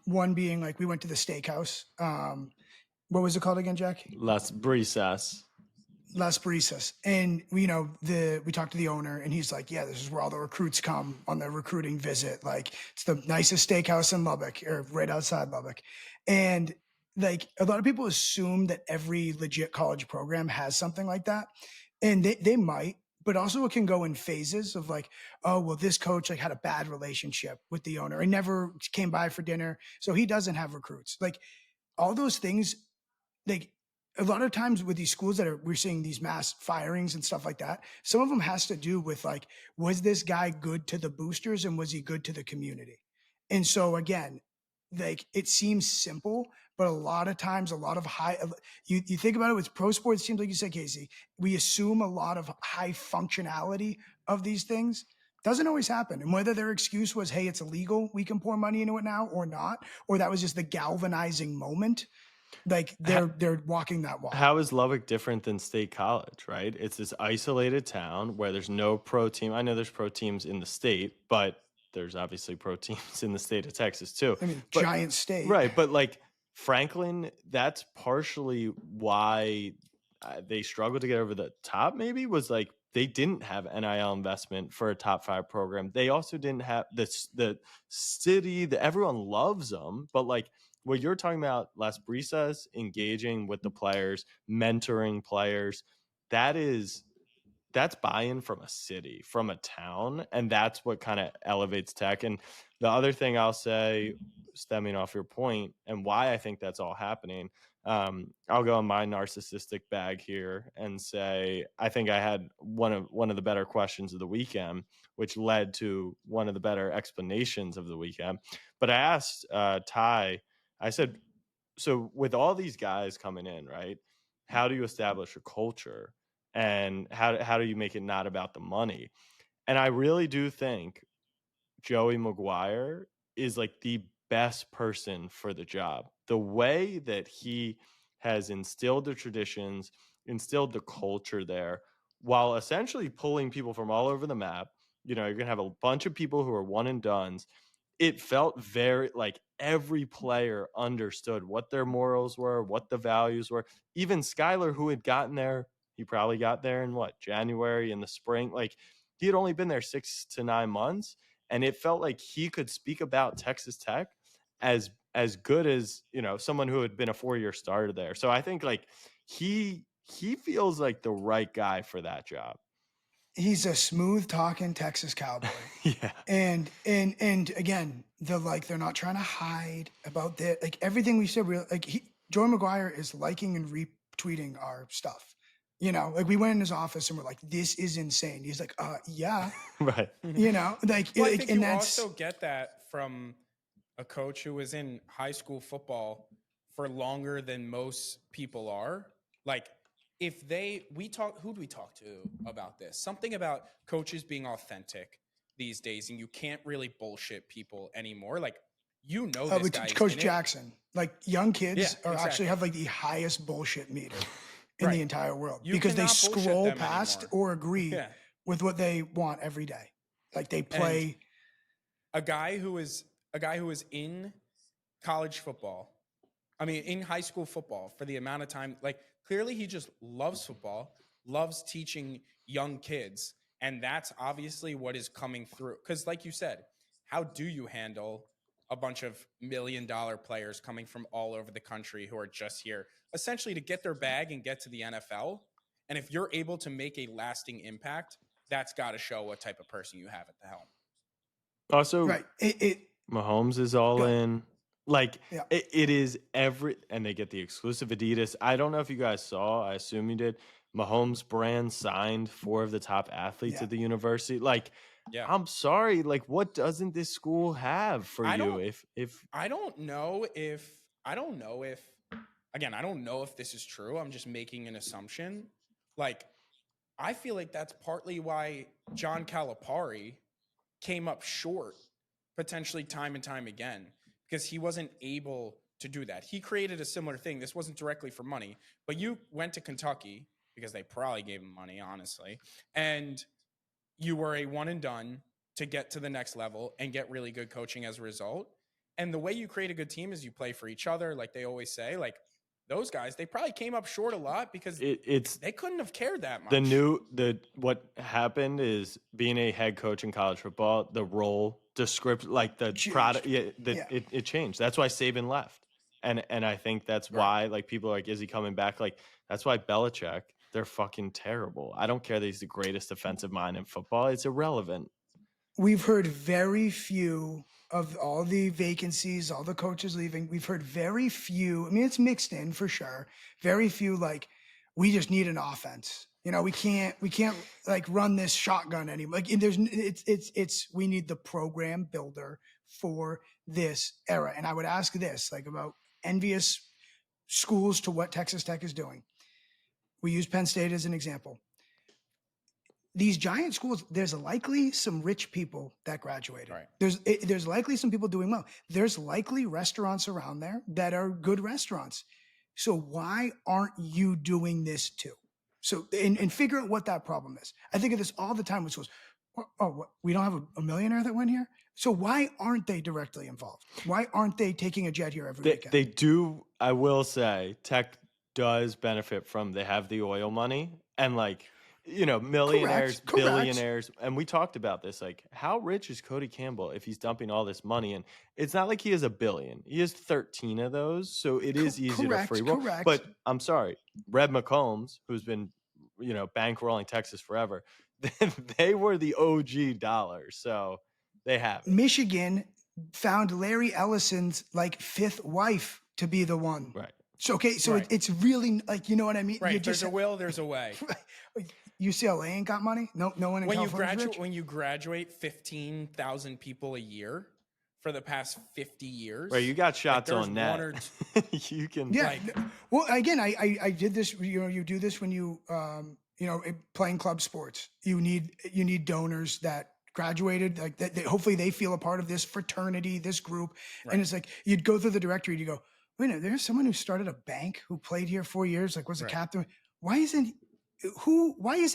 One being like, we went to the steakhouse. What was it called again, Jack? Las Brisas. And we talked to the owner and he's like, yeah, this is where all the recruits come on their recruiting visit. Like, it's the nicest steakhouse in Lubbock, or right outside Lubbock. And like, a lot of people assume that every legit college program has something like that. And they might, but also it can go in phases of like, oh, well, this coach like had a bad relationship with the owner and never came by for dinner, so he doesn't have recruits. Like, all those things, like, a lot of times with these schools we're seeing these mass firings and stuff like that, some of them has to do with like, was this guy good to the boosters and was he good to the community? And so again, like, it seems simple, but a lot of times, a lot of you think about it with pro sports teams, like you said, Casey, we assume a lot of high functionality of these things. Doesn't always happen. And whether their excuse was, hey, it's illegal, we can pour money into it now, or not, or that was just the galvanizing moment, like they're walking that walk. How is Lubbock different than State College, right? It's this isolated town where there's no pro team. I know there's pro teams in the state, but there's obviously pro teams in the state of Texas too. I mean, But giant state. right, but like Franklin, that's partially why they struggled to get over the top. Maybe was like they didn't have NIL investment for a top 5 program. They also didn't have the city that everyone loves them, but like what you're talking about, Las Brisas, engaging with the players, mentoring players, that's buy-in from a city, from a town, and that's what kind of elevates tech. And the other thing I'll say, stemming off your point, and why I think that's all happening, I'll go on my narcissistic bag here and say I think I had one of the better questions of the weekend, which led to one of the better explanations of the weekend. But I asked Ty, I said, so with all these guys coming in, right? How do you establish a culture? And how do you make it not about the money? And I really do think Joey Maguire is like the best person for the job. The way that he has instilled the traditions, instilled the culture there, while essentially pulling people from all over the map. You know, you're gonna have a bunch of people who are one and dones. It felt very like every player understood what their morals were, what the values were. Even Skylar, who had gotten there, he probably got there in what, January, in the spring. Like he had only been there 6 to 9 months, and it felt like he could speak about Texas Tech as good as, you know, someone who had been a 4-year starter there. So I think like he feels like the right guy for that job. He's a smooth talking Texas cowboy. Yeah. And again, they're not trying to hide about that. Like everything we said, Joey Maguire is liking and retweeting our stuff. You know, like we went in his office and we're like, this is insane. He's like, yeah. Right. You know, like, Well, I like think and you that's also get that from a coach who was in high school football for longer than most people are. Like, if who do we talk to about this? Something about coaches being authentic these days, and you can't really bullshit people anymore. Like, you know, this guy, Coach Jackson. Like young kids Yeah, actually have like the highest bullshit meter in Right. the entire world You because they cannot bullshit scroll them past anymore. or agree Yeah. with what they want every day. Like they play. A guy who is in college football, I mean, in high school football for the amount of time, like clearly he just loves football, loves teaching young kids. And that's obviously what is coming through. Because like you said, how do you handle a bunch of $1 million players coming from all over the country who are just here essentially to get their bag and get to the NFL? And if you're able to make a lasting impact, that's got to show what type of person you have at the helm. Also, Right. Mahomes is all Good. in. Like Yeah. it is and they get the exclusive Adidas. I don't know if you guys saw. I assume you did. Mahomes brand signed 4 of the top athletes Yeah. at the university. Like, Yeah. I'm sorry. Like, what doesn't this school have for you? I don't know if again, I don't know if this is true. I'm just making an assumption. Like, I feel like that's partly why John Calipari came up short potentially time and time again, because he wasn't able to do that. He created a similar thing. This wasn't directly for money, but you went to Kentucky because they probably gave him money, honestly, and you were a one and done to get to the next level and get really good coaching as a result. And the way you create a good team is you play for each other, like they always say. Like those guys, they probably came up short a lot because it's they couldn't have cared that much. what happened is being a head coach in college football, the role description, like the product, it changed. That's why Saban left. And I think that's why like people are like, is he coming back? Like that's why Belichick, they're fucking terrible. I don't care that he's the greatest defensive mind in football. It's irrelevant. We've heard very few of all the vacancies, all the coaches leaving. We've heard very few. I mean, it's mixed in for sure. Very few like, we just need an offense. You know, we can't like run this shotgun anymore. Like we need the program builder for this era. And I would ask this, like about envious schools to what Texas Tech is doing. We use Penn State as an example. These giant schools, there's likely some rich people that graduated. Right. There's likely some people doing well. There's likely restaurants around there that are good restaurants. So why aren't you doing this too? So and figure out what that problem is. I think of this all the time with schools. Oh, what, we don't have a millionaire that went here? So why aren't they directly involved? Why aren't they taking a jet here every weekend? They do. I will say, Tech does benefit from they have the oil money and like millionaires, Correct. billionaires, and we talked about this. Like, how rich is Cody Campbell if he's dumping all this money? And it's not like he has a billion; he has 13 of those, so it is easy to free roll. Correct. But I'm sorry, Red McCombs, who's been bankrolling Texas forever, they were the OG dollars, so they have it. Michigan found Larry Ellison's like fifth wife to be the one. Right. So Right. it's really like, you know what I mean? Right. There's a will, there's a way. UCLA ain't got money. No one in California. When you graduate 15,000 people a year for the past 50 years. Right, you got shots there's on net. one or You can. Yeah. Well, again, I did this. You do this when you playing club sports. You need donors that graduated, like that. Hopefully, they feel a part of this fraternity, this group. Right. And it's like you'd go through the directory. You go, wait a minute, there's someone who started a bank who played here 4 years. Like was a Right. captain. Why isn't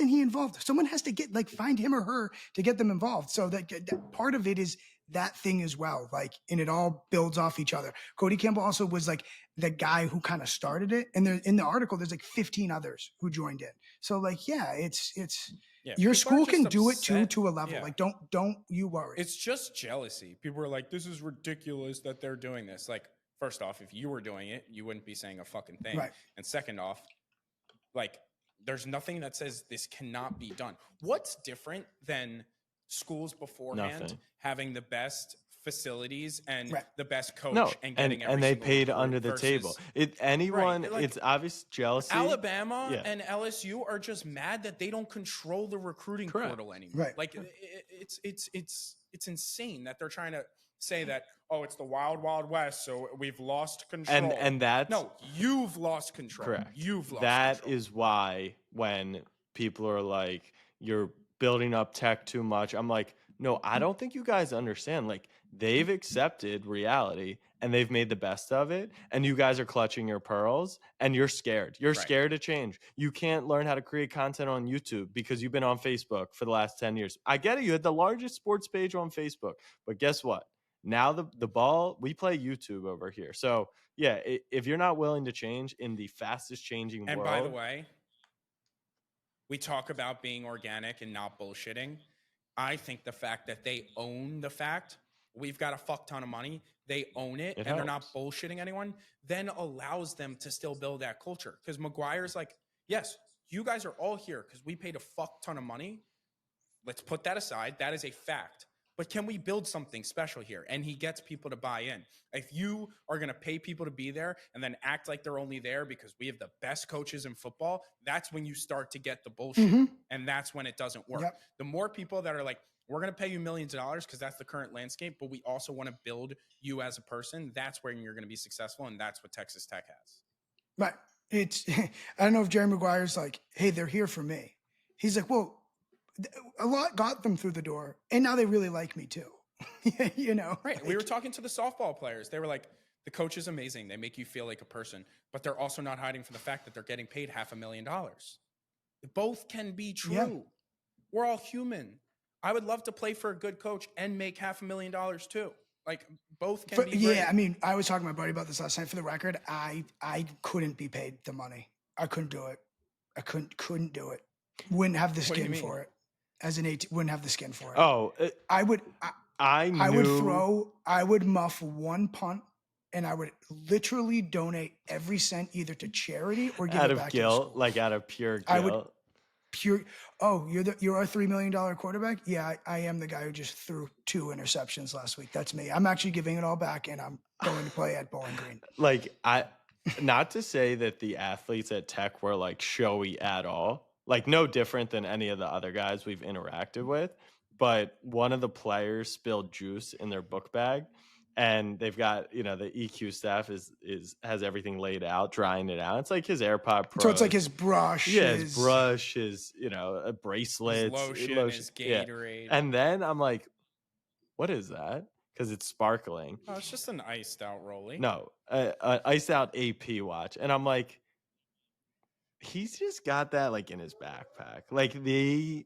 he involved? Someone has to find him or her to get them involved. So that part of it is that thing as well. Like, and it all builds off each other. Cody Campbell also was like the guy who kind of started it. And in the article, there's like 15 others who joined in. So like, yeah, it's your school can do it too, to a level. Yeah. Like, don't you worry. It's just jealousy. People are like, this is ridiculous that they're doing this. Like, first off, if you were doing it, you wouldn't be saying a fucking thing. Right. And second off, like, there's nothing that says this cannot be done. What's different than schools beforehand Nothing. having the best facilities and Right. the best coach No, and getting every and they single paid recruit under the versus table. Like, it's obvious jealousy. Alabama Yeah. and LSU are just mad that they don't control the recruiting Correct. portal anymore. Right. Like it's insane that they're trying to say that, oh, it's the wild, wild west, so we've lost control. And that's no, you've lost control. correct. You've lost That control. is why when people are like, you're building up Tech too much, I'm like, no, I don't think you guys understand. Like, they've accepted reality and they've made the best of it. And you guys are clutching your pearls and you're scared. You're Right. scared to change. You can't learn how to create content on YouTube because you've been on Facebook for the last 10 years. I get it. You had the largest sports page on Facebook. But guess what? Now the ball, we play YouTube over here. So, yeah, if you're not willing to change in the fastest changing And world. by the way, we talk about being organic and not bullshitting. I think the fact that they own the fact we've got a fuck ton of money, they own it, and they're not bullshitting anyone, then allows them to still build that culture. Because McGuire's like, yes, you guys are all here because we paid a fuck ton of money. Let's put that aside. That is a fact. But can we build something special here? And he gets people to buy in. If you are going to pay people to be there and then act like they're only there because we have the best coaches in football, that's when you start to get the bullshit. Mhm. And that's when it doesn't work. Yep. The more people that are like, we're going to pay you millions of dollars because that's the current landscape, but we also want to build you as a person, that's when you're going to be successful. And that's what Texas Tech has. Right. It's, I don't know if Jerry Maguire's like, hey, they're here for me. He's like, well, a lot got them through the door and now they really like me too. You know? Right. We were talking to the softball players. They were like, the coach is amazing. They make you feel like a person, but they're also not hiding from the fact that they're getting paid $500,000. Both can be true. Yeah. We're all human. I would love to play for a good coach and make $500,000 too. Like both can be great. Yeah, I mean, I was talking to my buddy about this last night. For the record, I couldn't be paid the money. I couldn't do it. I couldn't do it. Wouldn't have the What do you skin mean? for it. As an 18, wouldn't have the skin for it. Oh, I would knew. I would muff one punt and I would literally donate every cent either to charity or give out it of back guilt, to the like out of pure guilt. I would pure. Oh, you're our $3 million quarterback. Yeah, I am the guy who just threw 2 interceptions last week. That's me. I'm actually giving it all back, and I'm going to play at Bowling Green. Like not to say that the athletes at Tech were like showy at all, like no different than any of the other guys we've interacted with. But one of the players spilled juice in their book bag, and they've got, you know, the EQ staff is has everything laid out, drying it out. It's like his AirPod Pros. So it's like his brush, yeah, his brush, his, you know, His bracelets, lotion, his yeah. Gatorade. And then I'm like, what is that? Because it's sparkling. Oh, it's just an iced out Rolly. No, iced out AP watch, and I'm like, he's just got that like in his backpack. Like they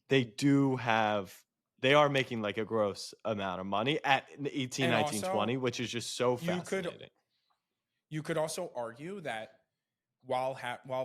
do have. They are making like a gross amount of money at 18, And 19, also, 20, which is just so fascinating. You could also argue that while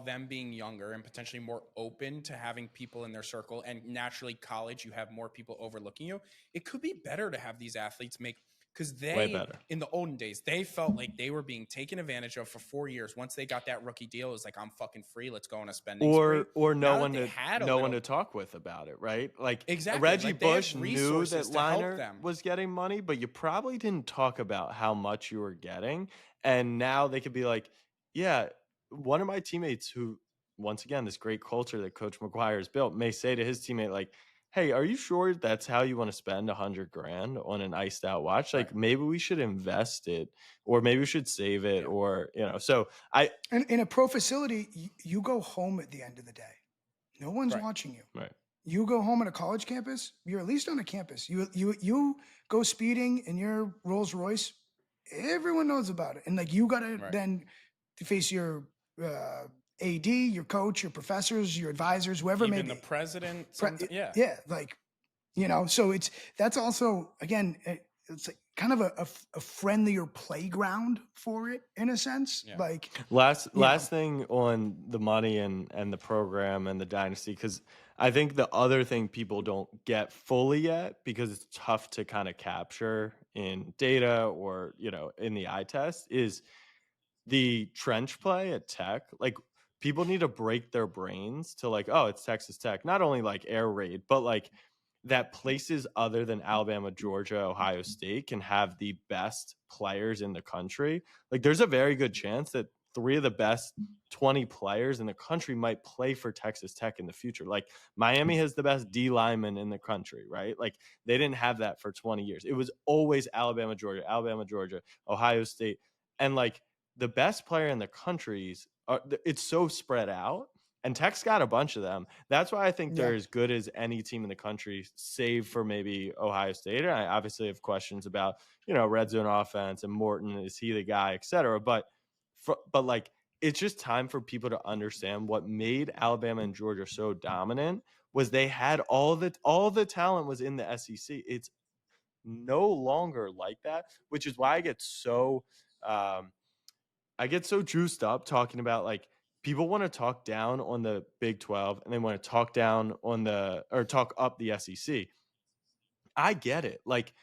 them being younger and potentially more open to having people in their circle, and naturally college, you have more people overlooking you, it could be better to have these athletes make, because Way better. in the olden days, they felt like they were being taken advantage of for 4 years. Once they got that rookie deal, it was like, I'm fucking free. Let's go on a spending spree. Or no Now one that they to had a no one little- to talk with about it, right? Like Exactly. Reggie Like, they have Bush knew resources that to help Liner them. was getting money, but you probably didn't talk about how much you were getting. And now they could be like, yeah, one of my teammates who, once again, this great culture that Coach McGuire has built, may say to his teammate, like, hey, are you sure that's how you want to spend $100,000 on an iced out watch? Like, Right. maybe we should invest it, or maybe we should save it, Yeah. or, you know. So And in a pro facility, you go home at the end of the day. No one's Right. watching you. right. You go home at a college campus, you're at least on a campus. You go speeding in your Rolls Royce, everyone knows about it. And like you gotta Right. then face your AD, your coach, your professors, your advisors, whoever it may Even the be. president, yeah. Yeah, like, you know, so that's also, again, it's like kind of a friendlier playground for it in a sense. Yeah. Like, Last Yeah. thing on the money and the program and the dynasty, because I think the other thing people don't get fully yet, because it's tough to kind of capture in data or, you know, in the eye test, is the trench play at Tech. Like, people need to break their brains to like, oh, it's Texas Tech, not only like air raid, but like that places other than Alabama, Georgia, Ohio State can have the best players in the country. Like, there's a very good chance that 3 of the best 20 players in the country might play for Texas Tech in the future. Like, Miami has the best D lineman in the country, right? Like, they didn't have that for 20 years. It was always Alabama, Georgia, Ohio State. And like, the best player in the countries are, it's so spread out, and Tech's got a bunch of them. That's why I think Yeah. they're as good as any team in the country, save for maybe Ohio State. And I obviously have questions about, you know, red zone offense and Morton, is he the guy, et cetera. But like, it's just time for people to understand what made Alabama and Georgia so dominant was they had all the talent was in the SEC. It's no longer like that, which is why I get so juiced up talking about, like, people want to talk down on the Big 12 and they want to talk down on talk up the SEC. I get it. Like,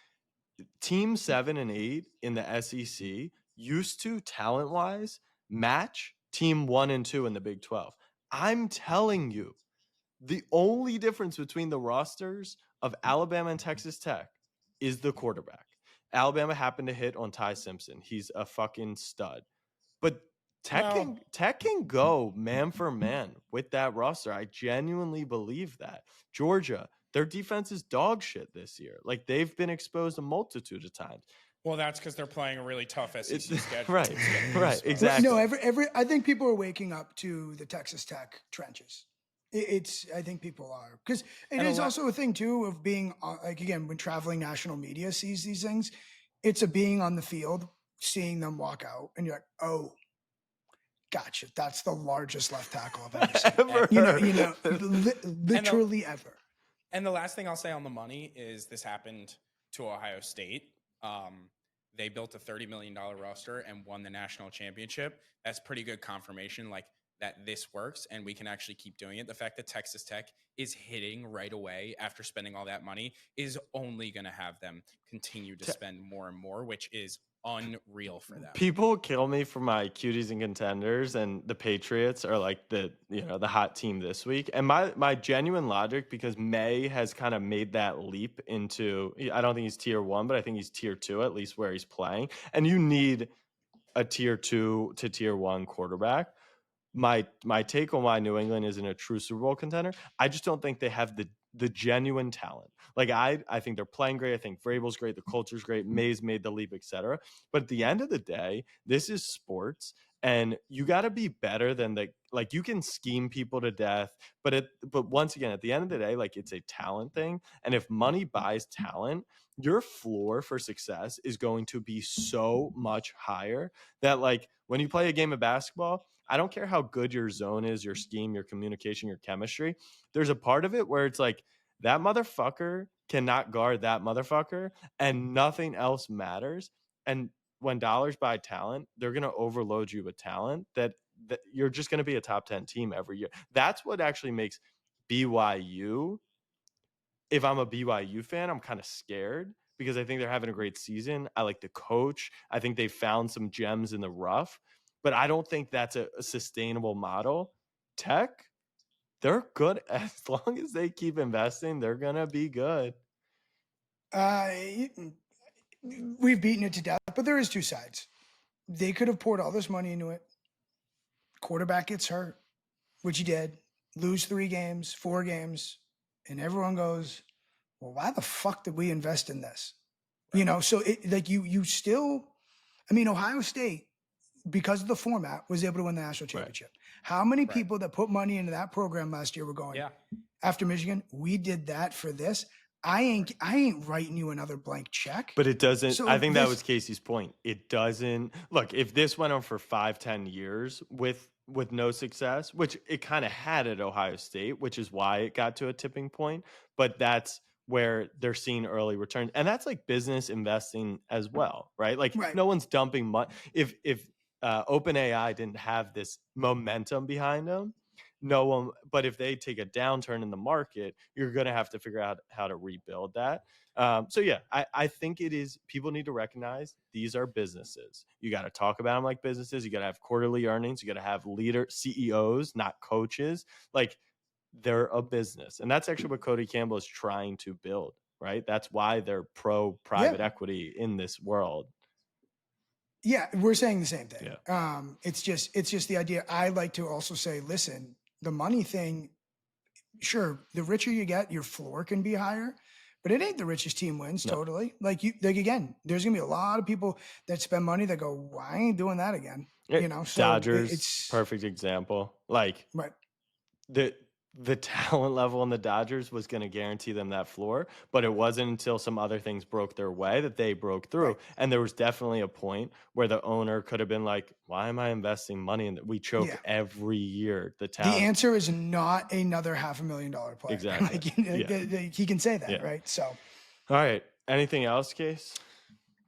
team 7 and 8 in the SEC used to, talent wise, match team 1 and 2 in the Big 12. I'm telling you, the only difference between the rosters of Alabama and Texas Tech is the quarterback. Alabama happened to hit on Ty Simpson. He's a fucking stud. But Tech can go man for man with that roster. I genuinely believe that. Georgia, their defense is dog shit this year. Like, they've been exposed a multitude of times. Well, that's because they're playing a really tough SEC schedule. Right, It's getting right, used to it. exactly. No, I think people are waking up to the Texas Tech trenches. I think people are, because it And is also a thing too of being like, again, when traveling national media sees these things, it's a being on the field, seeing them walk out, and you're like, oh, gotcha. That's the largest left tackle I've ever seen. Ever. Literally ever. And the last thing I'll say on the money is this happened to Ohio State. They built a $30 million roster and won the national championship. That's pretty good confirmation, like, that this works and we can actually keep doing it. The fact that Texas Tech is hitting right away after spending all that money is only going to have them continue to spend more and more, which is unreal for them. People kill me for my cuties and contenders, and the Patriots are like the hot team this week. And my genuine logic, because May has kind of made that leap into, I don't think he's tier 1, but I think he's tier 2, at least where he's playing. And you need a tier 2 to tier 1 quarterback. My take on why New England isn't a true Super Bowl contender, I just don't think they have the genuine talent. Like I think they're playing great. I think Vrabel's great. The culture's great. May's made the leap, etc. But at the end of the day, this is sports, and you got to be better than the like. You can scheme people to death, but once again, at the end of the day, like it's a talent thing. And if money buys talent, your floor for success is going to be so much higher that like when you play a game of basketball, I don't care how good your zone is, your scheme, your communication, your chemistry. There's a part of it where it's like that motherfucker cannot guard that motherfucker and nothing else matters. And when dollars buy talent, they're going to overload you with talent that you're just going to be a top 10 team every year. That's what actually makes BYU. If I'm a BYU fan, I'm kind of scared because I think they're having a great season. I like the coach. I think they found some gems in the rough, but I don't think that's a sustainable model. Tech, they're good as long as they keep investing. They're gonna be good. We've beaten it to death, but there is two sides. They could have poured all this money into it. Quarterback gets hurt, which he did. Lose 3 games, 4 games, and everyone goes, "Well, why the fuck did we invest in this?" You know, so it like you still. I mean, Ohio State, because of the format, was able to win the national championship. How many people that put money into that program last year were going, after Michigan, we did that for this? I ain't writing you another blank check. But it doesn't. So I think that was Casey's point. It doesn't look, if this went on for 5-10 years with no success, which it kind of had at Ohio State, which is why it got to a tipping point. But that's where they're seeing early returns, and that's like business investing as well, right? Like no one's dumping money. If OpenAI didn't have this momentum behind them, no one. But if they take a downturn in the market, you're going to have to figure out how to rebuild that. So yeah, I think it is. People need to recognize these are businesses. You got to talk about them like businesses. You got to have quarterly earnings. You got to have CEOs, not coaches. Like they're a business, and that's actually what Cody Campbell is trying to build. Right? That's why they're pro private equity in this world. Yeah, we're saying the same thing. Yeah. It's just the idea. I like to also say, listen, the money thing. Sure, the richer you get, your floor can be higher, but it ain't the richest team wins. Totally. Like again, there's gonna be a lot of people that spend money that go, well, I ain't doing that again. You know, so Dodgers, it's perfect example. Like the talent level in the Dodgers was going to guarantee them that floor, but it wasn't until some other things broke their way that they broke through. And there was definitely a point where the owner could have been like, why am I investing money in that? We choke every year. The answer is not another $500,000 player. Exactly. Like, he can say that, right? So, all right. Anything else, Case?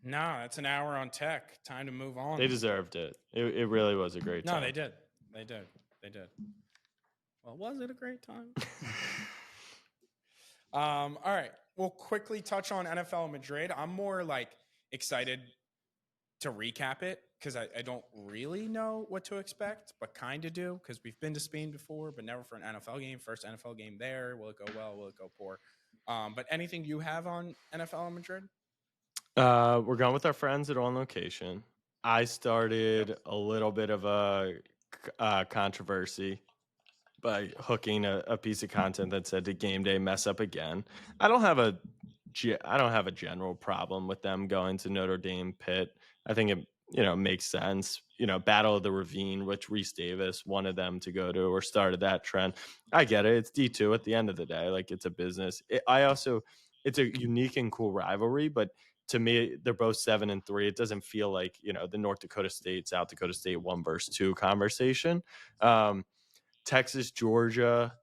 No, that's an hour on Tech. Time to move on. They deserved it. It really was a great time. No, they did. They did. Well, was it a great time? All right. We'll quickly touch on NFL Madrid. I'm more like excited to recap it because I don't really know what to expect, but kind of do because we've been to Spain before, but never for an NFL game. First NFL game there. Will it go well? Will it go poor? But anything you have on NFL Madrid? We're going with our friends at On Location. I started a little bit of a controversy by hooking a piece of content that said, "Did game day mess up again?" I don't have a general problem with them going to Notre Dame Pitt. I think it makes sense. Battle of the Ravine, which Reese Davis wanted them to go to or started that trend. I get it. It's D2 at the end of the day. Like it's a business. It's a unique and cool rivalry, but to me, they're both 7-3. It doesn't feel like, the North Dakota State, South Dakota State 1 versus 2 conversation. Texas, Georgia,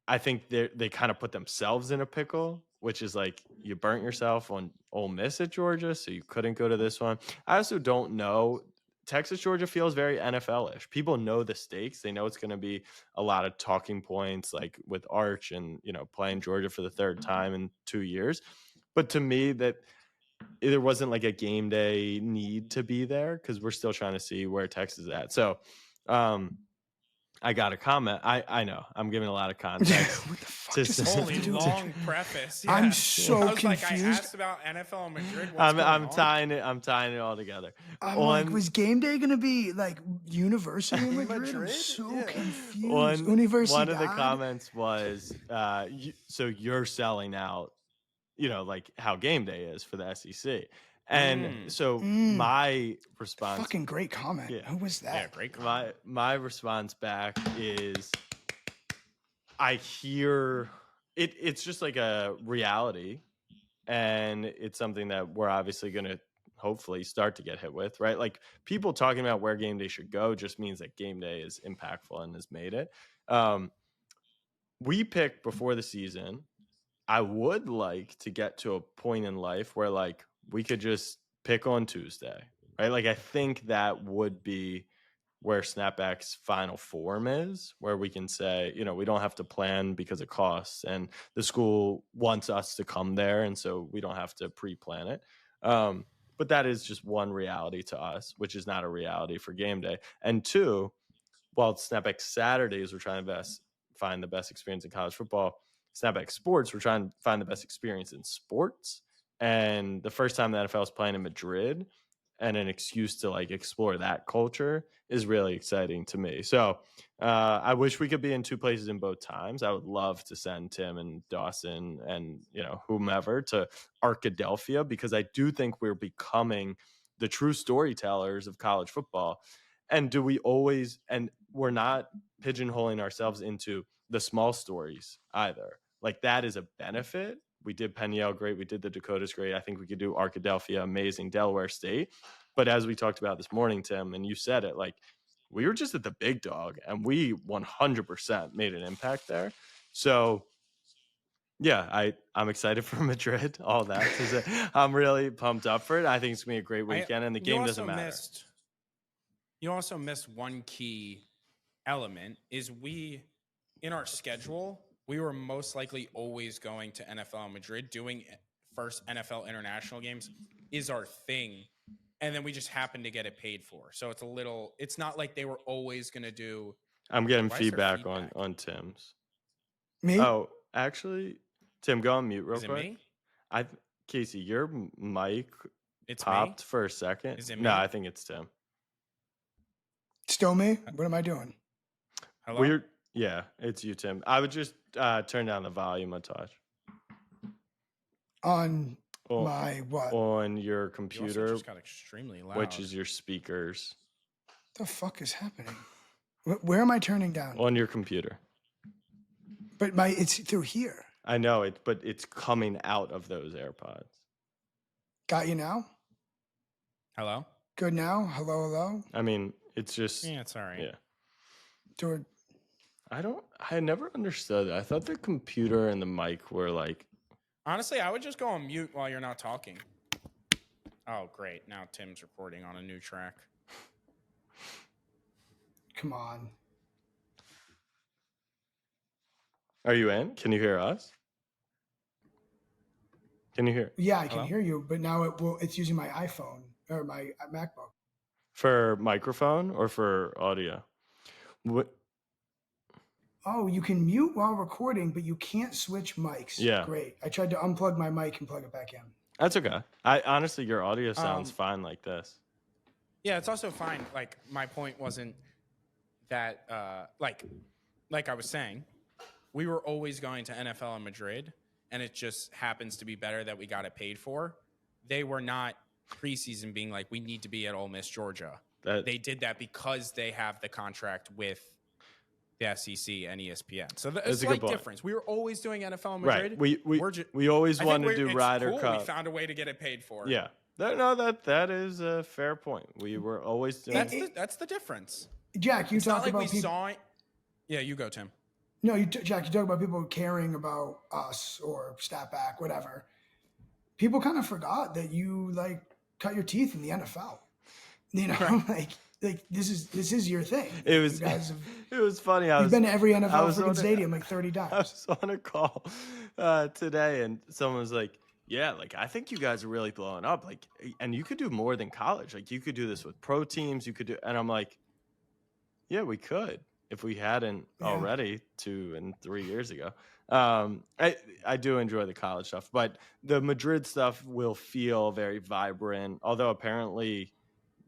I think they kind of put themselves in a pickle, which is like you burnt yourself on Ole Miss at Georgia, so you couldn't go to this one. I also don't know. Texas, Georgia feels very NFL-ish. People know the stakes. They know it's going to be a lot of talking points, like with Arch and, playing Georgia for the 3rd time in 2 years. But to me, that there wasn't like a game day need to be there because we're still trying to see where Texas is at. So, I got a comment. I know I'm giving a lot of context. What the fuck to does this say- have to Holy do with long preface. Yeah. I'm so I was like, I confused. asked about NFL and Madrid. What's going I'm on? tying it all together. I'm like, was game day gonna be like University of Madrid? I'm Madrid? so Yeah. confused. One of the Universidad? comments was, so you're selling out, like how game day is for the SEC. And so my response, Fucking great comment. Yeah. Who was that? Yeah, great comment. my response back is, I hear it's just like a reality, and it's something that we're obviously going to hopefully start to get hit with, right? Like, people talking about where game day should go just means that game day is impactful and has made it. We picked before the season. I would like to get to a point in life where, like, we could just pick on Tuesday, right? Like, I think that would be where Snapback's final form is, where we can say, we don't have to plan because of costs, and the school wants us to come there, and so we don't have to pre-plan it. But that is just one reality to us, which is not a reality for game day. And two, while Snapback Saturdays, we're trying to find the best experience in college football, Snapback Sports, we're trying to find the best experience in sports. And the first time the NFL is playing in Madrid, and an excuse to like explore that culture, is really exciting to me. So I wish we could be in two places in both times. I would love to send Tim and Dawson and whomever to Arkadelphia, because I do think we're becoming the true storytellers of college football. And we're not pigeonholing ourselves into the small stories either. Like, that is a benefit. We did Peniel great. We did the Dakotas great. I think we could do Arkadelphia amazing, Delaware State. But as we talked about this morning, Tim, and you said it, like, we were just at the big dog, and we 100% made an impact there. So yeah, I'm excited for Madrid, all that. I'm really pumped up for it. I think it's going to be a great weekend, and the game doesn't matter. You also missed one key element, is in our schedule, we were most likely always going to NFL Madrid. Doing first NFL international games is our thing. And then we just happened to get it paid for. So it's not like they were always going to do. I'm getting Why is there feedback feedback? on Tim's. Me? Oh, actually, Tim, go on mute real Is it quick. me? Casey, your mic It's popped me? for a second. Is it No, me? I think it's Tim. Still me? What am I doing? Hello? Yeah, it's you, Tim. I would just turn down the volume a touch On Oh, my what? on your You also computer, just got extremely loud. which is your speakers. The fuck is happening? Where am I turning down? On your computer. But it's through here. I know it, but it's coming out of those AirPods. Got you now? Hello? Good now? Hello? I mean, it's just Yeah, it's all right. yeah. Door. I never understood it. I thought the computer and the mic were like. Honestly, I would just go on mute while you're not talking. Oh, great. Now Tim's recording on a new track. Come on. Are you in? Can you hear us? Can you hear? Yeah, I can Hello? hear you, but now it's using my iPhone or my MacBook. For microphone or for audio? What? Oh, you can mute while recording, but you can't switch mics. Yeah. Great. I tried to unplug my mic and plug it back in. That's okay. Honestly, your audio sounds Um, fine like this. Yeah, it's also fine. Like, my point wasn't that, like I was saying, we were always going to NFL in Madrid, and it just happens to be better that we got it paid for. They were not preseason being like, we need to be at Ole Miss, Georgia. They did that because they have the contract with the SEC and ESPN. So that's a slight difference. We were always doing NFL in Madrid. Right. We always wanted to do Ryder Cup. We found a way to get it paid for. Yeah. No, that is a fair point. We were always doing. That's the difference. Jack, you It's talk not like about we people. saw it. Yeah, you go, Tim. No, Jack, you talk about people caring about us or Snapback, whatever. People kind of forgot that you like cut your teeth in the NFL. You know, Right. like this is your thing. It was. You guys have, It was funny. you've been to every I NFL was on freaking a- stadium like 30 I times. was on a call today, and someone was like, "Yeah, like I think you guys are really blowing up. Like, and you could do more than college. Like, you could do this with pro teams. You could do." And I'm like, "Yeah, we could." if we hadn't Yeah. already 2 and 3 years ago. I do enjoy the college stuff, but the Madrid stuff will feel very vibrant, although apparently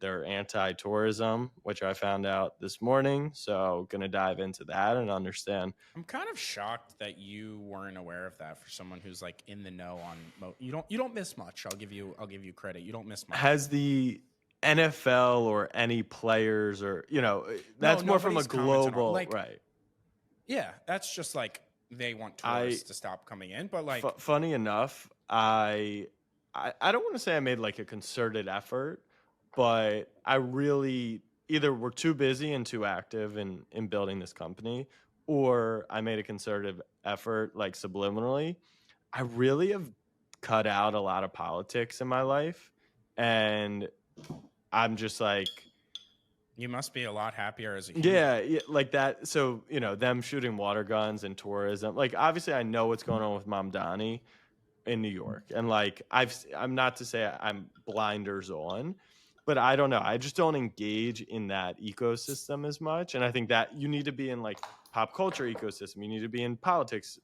they're anti-tourism, which I found out this morning. So gonna dive into that and understand. I'm kind of shocked that you weren't aware of that for someone who's like in the know on you don't miss much. I'll give you credit. You don't miss much. Has the NFL or any players or that's more from a nobody's commented on- global like- right. Yeah, that's just like they want tourists to stop coming in, but like Funny enough, I don't want to say I made like a concerted effort, but I really either were too busy and too active in building this company, or I made a concerted effort like subliminally. I really have cut out a lot of politics in my life, and I'm just like, you must be a lot happier as a human. yeah, like that. So, them shooting water guns and tourism. Like, obviously, I know what's going on with Mamdani in New York. And, like, I'm not to say I'm blinders on, but I don't know. I just don't engage in that ecosystem as much. And I think that you need to be in, like, pop culture ecosystem. You need to be in politics,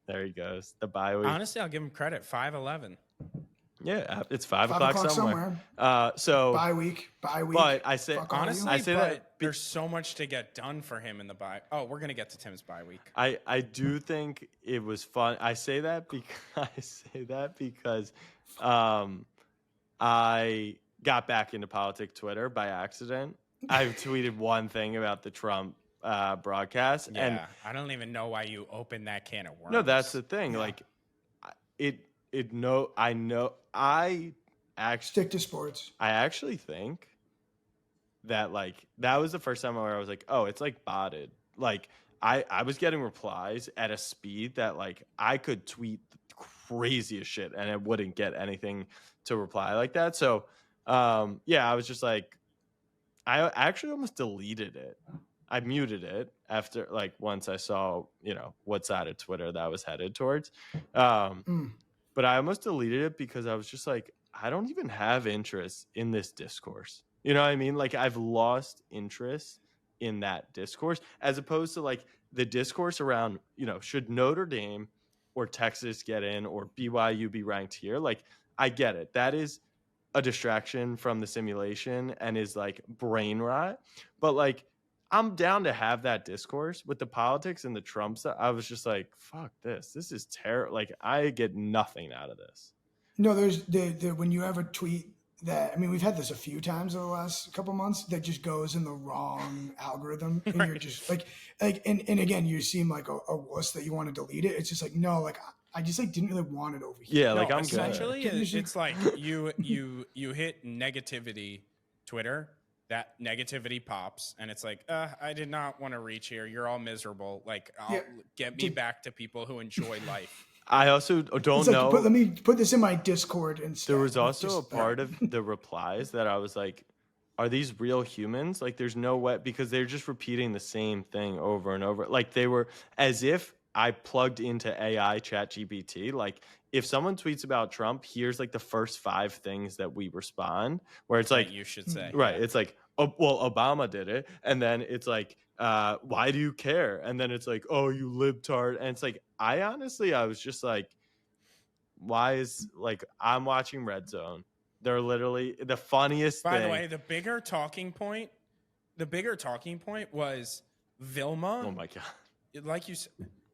There he goes. The bye week. Honestly, I'll give him credit. 5'11". Yeah, it's 5 o'clock somewhere. So bye week. But I say honestly, I say but that there's so much to get done for him in the bye. Oh, we're gonna get to Tim's bye week. I do think it was fun. I say that because I got back into politics Twitter by accident. I tweeted one thing about the Trump broadcast, Yeah, and I don't even know why you opened that can of worms. no, that's the thing. Yeah. Like, I actually Stick to sports. I actually think that like that was the first time where I was like, oh, it's like botted. Like I was getting replies at a speed that like I could tweet the craziest shit and it wouldn't get anything to reply like that. So I was just like, I actually almost deleted it. I muted it after like once I saw, what side of Twitter that was headed towards. But I almost deleted it because I was just like, I don't even have interest in this discourse. You know what I mean? Like I've lost interest in that discourse as opposed to like the discourse around, should Notre Dame or Texas get in or BYU be ranked here? Like I get it. That is a distraction from the simulation and is like brain rot. But like I'm down to have that discourse with the politics and the Trump stuff. I was just like, fuck this. This is terrible. Like I get nothing out of this. No, there's when you have a tweet that, I mean, we've had this a few times over the last couple months that just goes in the wrong algorithm, and you're just like, and again, you seem like a wuss that you want to delete it. It's just like, no, like I just like didn't really want it over here. Yeah, like I'm essentially, good. it's like you hit negativity Twitter. That negativity pops, and it's like, I did not want to reach here. You're all miserable. Like, get me back to people who enjoy life. I also don't like, know. Let me put this in my Discord instead. There was also a part of the replies that I was like, are these real humans? Like, there's no way, because they're just repeating the same thing over and over. Like, they were as if I plugged into AI ChatGPT. Like, if someone tweets about Trump, here's like the first 5 things that we respond, where it's like, you should say, right. Yeah. It's like, oh, well, Obama did it. And then it's like, why do you care? And then it's like, oh, you libtard. And it's like, I was just like, why is like, I'm watching Red Zone. They're literally the funniest thing. By the way, the bigger talking point was Vilma. Oh my God. Like you said,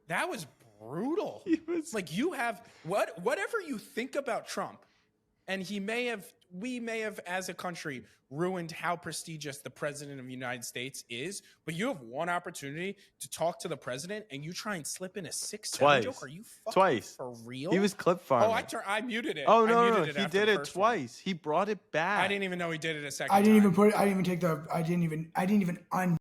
that was brutal. Was... Like you have whatever you think about Trump, and we may have as a country ruined how prestigious the president of the United States is, but you have one opportunity to talk to the president and you try and slip in a 6-7 joke. Are you fucking for real? He was clip farming. Oh, I muted it. Oh no, he did it twice. He brought it back. I didn't even know he did it a second I didn't time. even I didn't even un